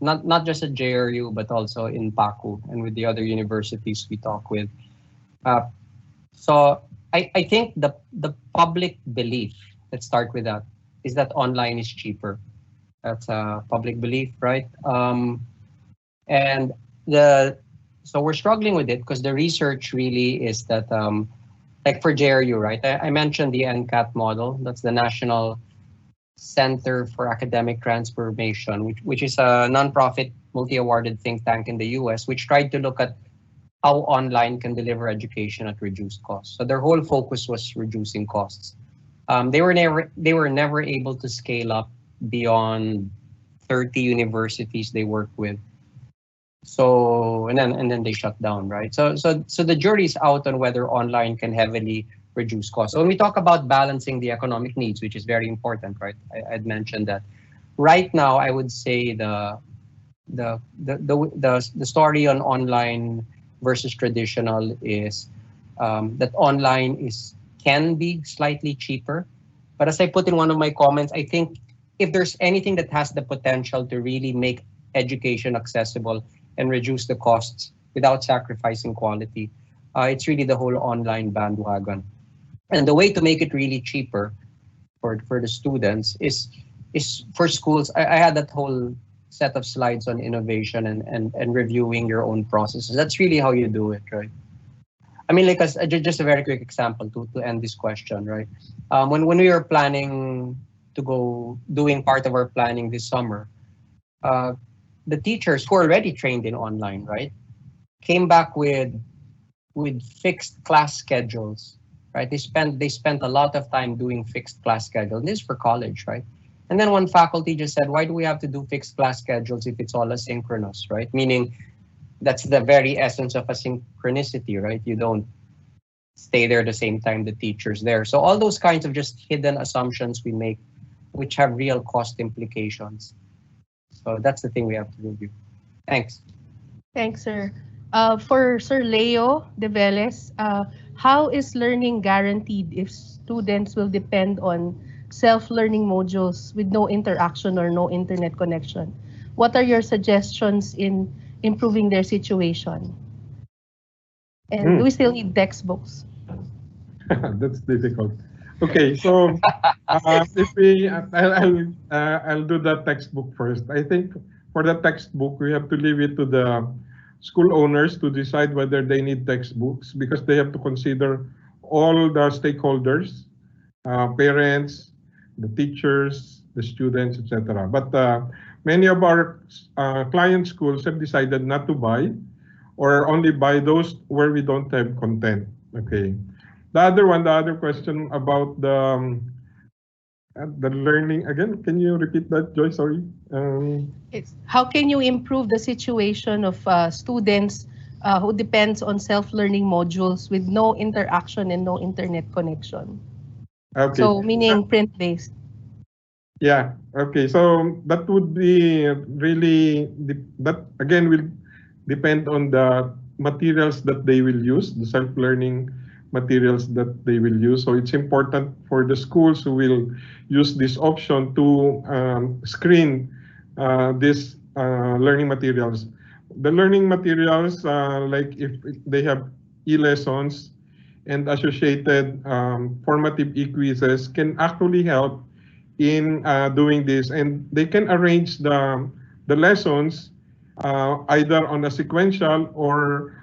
not just at JRU, but also in PACU and with the other universities we talk with. So I think the public belief, let's start with that, is that online is cheaper. That's a public belief, right? So we're struggling with it because the research really is that, like for JRU, right? I mentioned the NCAT model. That's the National Center for Academic Transformation, which is a nonprofit multi-awarded think tank in the US, which tried to look at how online can deliver education at reduced costs. So their whole focus was reducing costs. They were never able to scale up beyond 30 universities they worked with. So and then they shut down, right? So the jury's out on whether online can heavily reduce costs. So when we talk about balancing the economic needs, which is very important, right? I'd mentioned that. Right now, I would say the story on online versus traditional is that online can be slightly cheaper. But as I put in one of my comments, I think if there's anything that has the potential to really make education accessible and reduce the costs without sacrificing quality, it's really the whole online bandwagon. And the way to make it really cheaper for the students is for schools. I had that whole set of slides on innovation and reviewing your own processes. That's really how you do it, right? I mean, like just a very quick example to end this question, right? When we were planning to go doing part of our planning this summer, the teachers who are already trained in online, right, came back with fixed class schedules, right? They spent a lot of time doing fixed class schedules. This is for college, right? And then one faculty just said, why do we have to do fixed class schedules if it's all asynchronous, right? Meaning that's the very essence of asynchronicity, right? You don't stay there the same time the teacher's there. So all those kinds of just hidden assumptions we make, which have real cost implications. So that's the thing we have to review. Thanks. Thanks, sir. For Sir Leo De Veles, how is learning guaranteed if students will depend on self-learning modules with no interaction or no internet connection? What are your suggestions in improving their situation? And do we still need textbooks? That's difficult. Okay, so I'll do the textbook first. I think for the textbook, we have to leave it to the school owners to decide whether they need textbooks, because they have to consider all the stakeholders, parents, the teachers, the students, etc. But many of our client schools have decided not to buy, or only buy those where we don't have content. Okay. The other question about the learning again. Can you repeat that, Joy? Sorry. It's how can you improve the situation of students who depends on self-learning modules with no interaction and no internet connection? Okay. So meaning print-based. Yeah. Okay. So that would be really that again will depend on the materials that they will use, the self-learning materials that they will use. So it's important for the schools who will use this option to screen these learning materials. The learning materials, like if they have e-lessons and associated formative e-quizzes, can actually help in doing this, and they can arrange the lessons either on a sequential or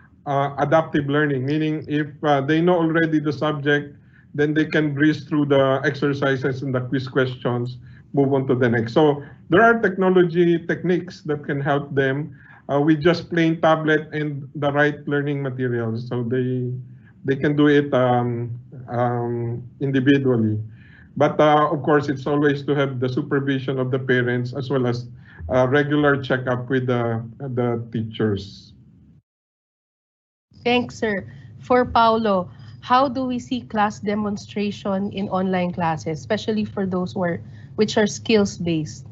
adaptive learning, meaning if they know already the subject, then they can breeze through the exercises and the quiz questions, move on to the next. So there are technology techniques that can help them with just plain tablet and the right learning materials. So they can do it individually. But of course, it's always to have the supervision of the parents as well as regular checkup with the teachers. Thanks, sir. For Paulo, how do we see class demonstration in online classes, especially for those which are skills-based?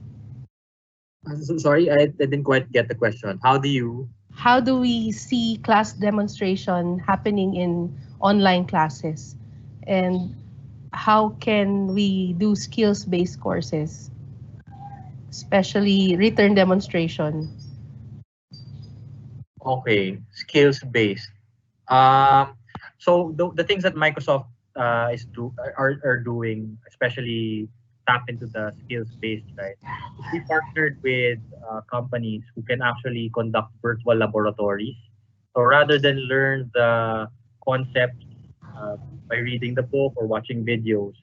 Sorry, I didn't quite get the question. How do we see class demonstration happening in online classes? And how can we do skills-based courses, especially written demonstration? Okay, skills-based. So the things that Microsoft are doing, especially tap into the skills-based, right? We partnered with companies who can actually conduct virtual laboratories. So rather than learn the concepts by reading the book or watching videos,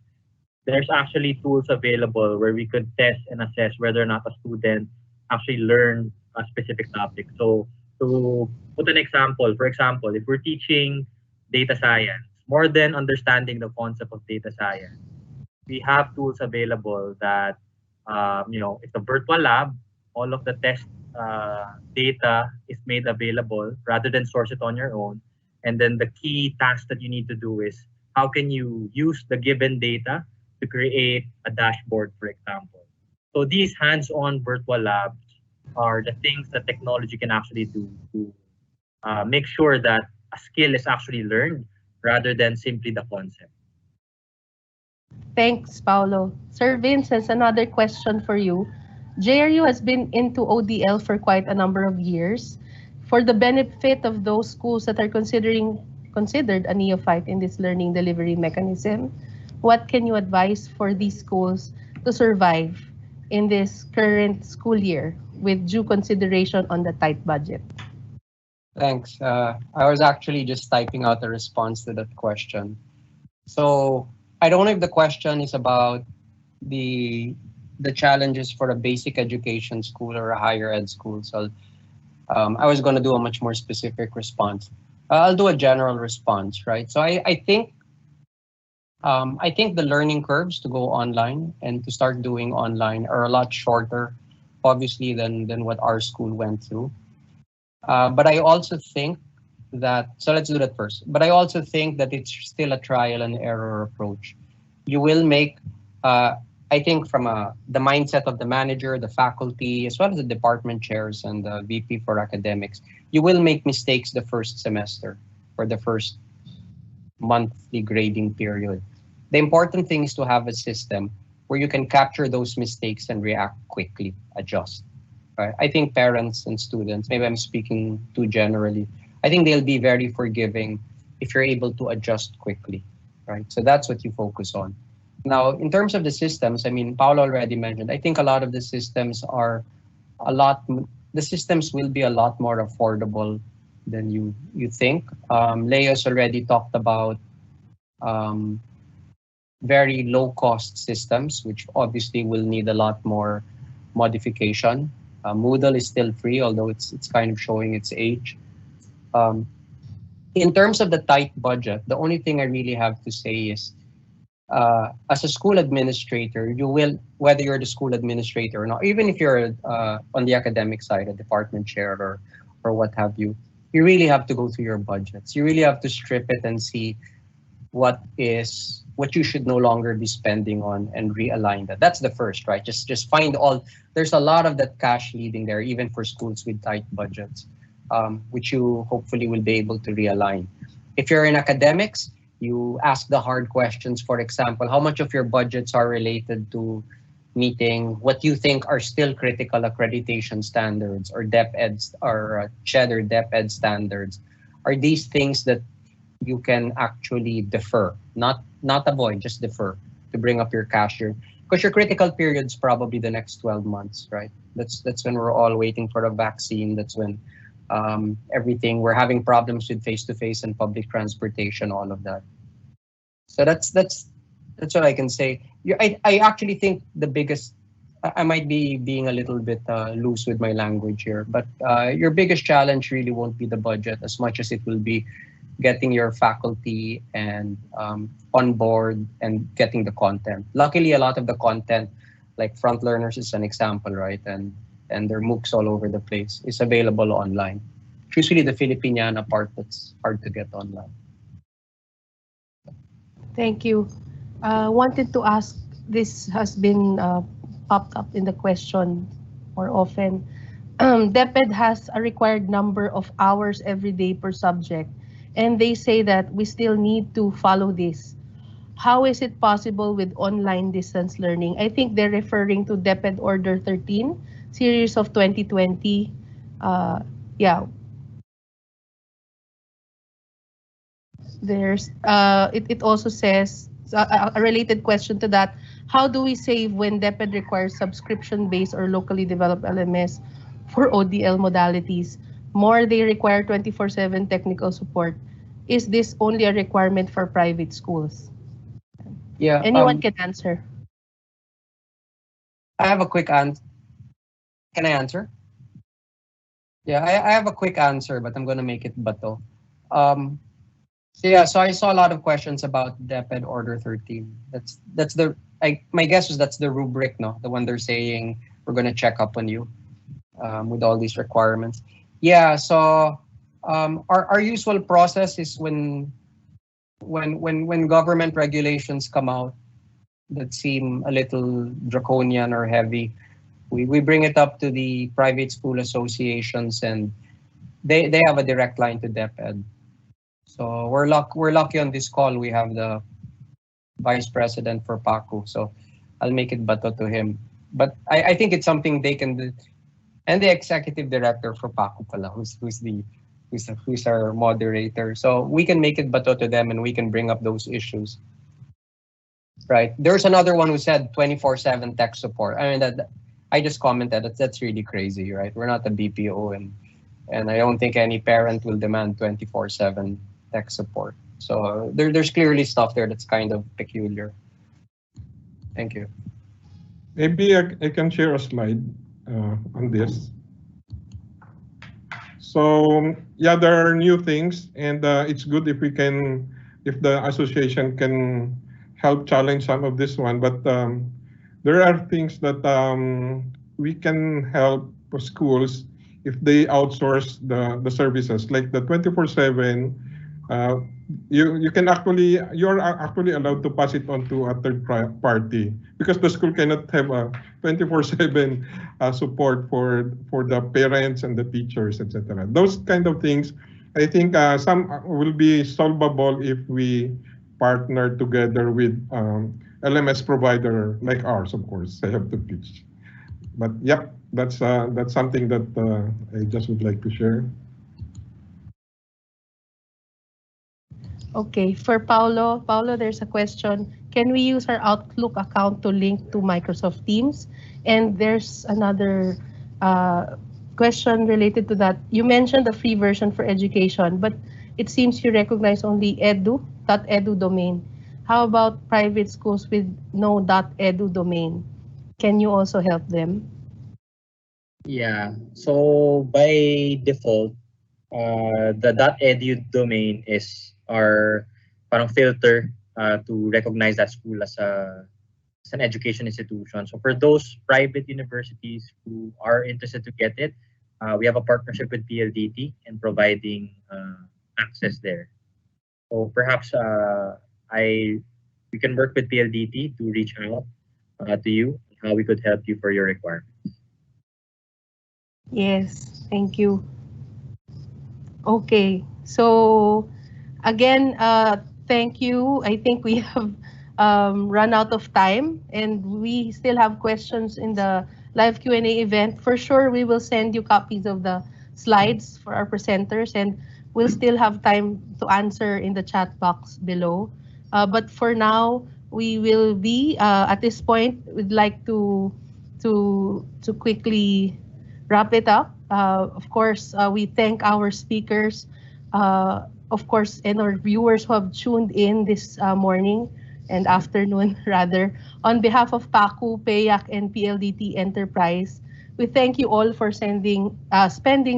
there's actually tools available where we could test and assess whether or not a student actually learned a specific topic. So to put an example, for example, if we're teaching data science, more than understanding the concept of data science, we have tools available that, it's a virtual lab. All of the test data is made available rather than source it on your own. And then the key task that you need to do is How can you use the given data to create a dashboard, for example? So these hands-on virtual labs are the things that technology can actually do to make sure that a skill is actually learned rather than simply the concept. Thanks, Paulo. Sir Vince has another question for you. JRU has been into ODL for quite a number of years. For the benefit of those schools that are considered a neophyte in this learning delivery mechanism, what can you advise for these schools to survive in this current school year with due consideration on the tight budget? Thanks. I was actually just typing out a response to that question. So I don't know if the question is about the challenges for a basic education school or a higher ed school. So I was going to do a much more specific response. I'll do a general response, right? So I think the learning curves to go online and to start doing online are a lot shorter, obviously, than what our school went through. But I also think that, so let's do that first. But I also think that it's still a trial and error approach. You will make, I think from the mindset of the manager, the faculty, as well as the department chairs and the VP for academics, you will make mistakes the first semester or the first monthly grading period. The important thing is to have a system where you can capture those mistakes and react quickly, adjust. Right? I think parents and students, maybe I'm speaking too generally, I think they'll be very forgiving if you're able to adjust quickly, right? So that's what you focus on. Now, in terms of the systems, I mean, Paolo already mentioned, I think a lot of the systems the systems will be a lot more affordable than you think. Leo's already talked about very low cost systems, which obviously will need a lot more modification. Moodle is still free, although it's kind of showing its age. In terms of the tight budget, the only thing I really have to say is, as a school administrator, you will, whether you're the school administrator or not, even if you're on the academic side, a department chair or what have you, you really have to go through your budgets. You really have to strip it and see what you should no longer be spending on and realign that. That's the first, right? Just find there's a lot of that cash leading there, even for schools with tight budgets, which you hopefully will be able to realign. If you're in academics, you ask the hard questions. For example, how much of your budgets are related to meeting what you think are still critical accreditation standards or DepEd or Cheddar DepEd standards? Are these things that you can actually defer, not avoid, just defer to bring up your cash year? Because your critical period's probably the next 12 months, right? That's when we're all waiting for a vaccine. That's when we're having problems with face-to-face and public transportation, all of that. So that's what I can say. I actually think the biggest, I might be being a little bit loose with my language here, but your biggest challenge really won't be the budget as much as it will be getting your faculty and on board and getting the content. Luckily, a lot of the content, like Front Learners is an example, right? And their MOOCs all over the place is available online. It's usually the Filipiniana part that's hard to get online. Thank you. Wanted to ask, this has been popped up in the question more often. DepEd has a required number of hours every day per subject, and they say that we still need to follow this. How is it possible with online distance learning? I think they're referring to DepEd Order 13, series of 2020. Yeah. There's it also says a related question to that. How do we save when DepEd requires subscription-based or locally developed LMS for ODL modalities? More, they require 24/7 technical support. Is this only a requirement for private schools? Yeah. Anyone can answer. I have a quick answer. Can I answer? Yeah, I have a quick answer, but I'm going to make it bato. So I saw a lot of questions about DepEd Order 13. My guess is that's the rubric, no? The one they're saying we're going to check up on you with all these requirements. Yeah, so our usual process is when when government regulations come out that seem a little draconian or heavy, we bring it up to the private school associations, and they have a direct line to DepEd. So we're lucky on this call. We have the vice president for PACU, so I'll make it bato to him. But I think it's something they can do, and the executive director for PACU pala, who's our moderator. So we can make it bato to them, and we can bring up those issues. Right. There's another one who said 24/7 tech support. I mean, that I just commented that's really crazy, right? We're not a BPO, and I don't think any parent will demand 24/7 tech support. So there's clearly stuff there that's kind of peculiar. Thank you. Maybe I can share a slide on this. So yeah, there are new things, and it's good if if the association can help challenge some of this one. But there are things that we can help schools if they outsource the services, like the 24/7. You're actually allowed to pass it on to a third party, because the school cannot have a 24/7 support for the parents and the teachers, etc. Those kind of things, I think some will be solvable if we partner together with LMS provider like ours. Of course, I have to pitch. But yep, that's something that I just would like to share. Okay, for Paulo, there's a question. Can we use our Outlook account to link to Microsoft Teams? And there's another question related to that. You mentioned the free version for education, but it seems you recognize only .edu domain. How about private schools with no .edu domain? Can you also help them? Yeah, so by default, the .edu domain is our parang filter to recognize that school as an education institution. So for those private universities who are interested to get it, we have a partnership with PLDT in providing access there. So perhaps we can work with PLDT to reach out to you, how we could help you for your requirements. Yes, thank you. Okay, so again, thank you. I think we have run out of time, and we still have questions in the live Q&A event. For sure, we will send you copies of the slides for our presenters, and we'll still have time to answer in the chat box below. But for now, we will be at this point. We'd like to quickly wrap it up. Of course, we thank our speakers, of course, and our viewers who have tuned in this morning and afternoon, rather. On behalf of PACU, PAYAC, and PLDT Enterprise, we thank you all for spending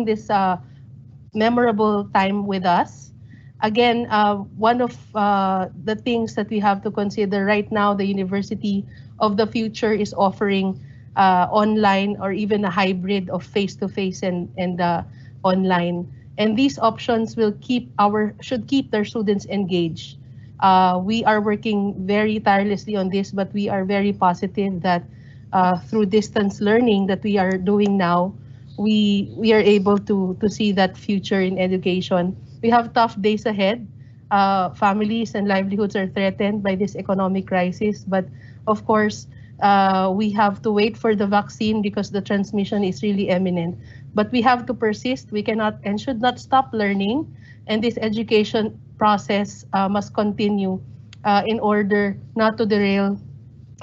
this memorable time with us. Again, one of the things that we have to consider right now, the University of the Future is offering online or even a hybrid of face-to-face and online. And these options should keep their students engaged. We are working very tirelessly on this, but we are very positive that through distance learning that we are doing now, we are able to see that future in education. We have tough days ahead. Families and livelihoods are threatened by this economic crisis, but of course, we have to wait for the vaccine because the transmission is really imminent. But we have to persist. We cannot and should not stop learning, and this education process must continue in order not to derail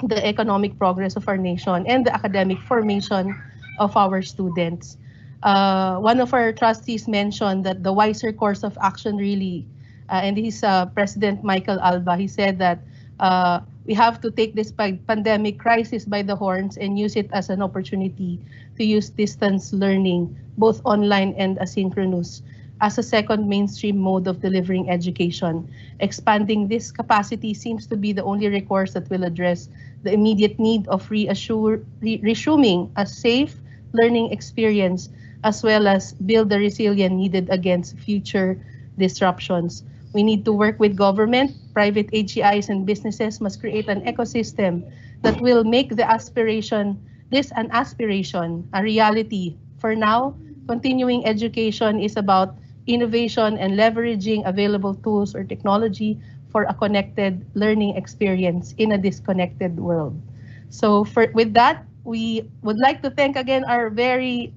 the economic progress of our nation and the academic formation of our students. One of our trustees mentioned that the wiser course of action really, and he's President Michael Alba, he said that we have to take this pandemic crisis by the horns and use it as an opportunity to use distance learning, both online and asynchronous, as a second mainstream mode of delivering education. Expanding this capacity seems to be the only recourse that will address the immediate need of resuming a safe learning experience, as well as build the resilience needed against future disruptions. We need to work with government, private HEIs, and businesses must create an ecosystem that will make this an aspiration, a reality. For now, continuing education is about innovation and leveraging available tools or technology for a connected learning experience in a disconnected world. So with that, we would like to thank again our very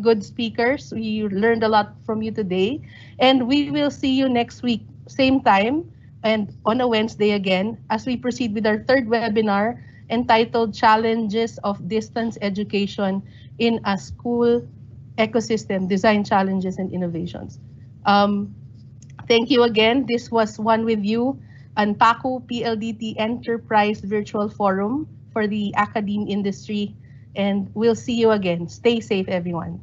good speakers. We learned a lot from you today. And we will see you next week, same time, and on a Wednesday again, as we proceed with our third webinar entitled Challenges of Distance Education in a School Ecosystem, Design Challenges and Innovations. Thank you again. This was One With You, an PACU PLDT Enterprise Virtual Forum for the Academe industry. And we'll see you again. Stay safe, everyone.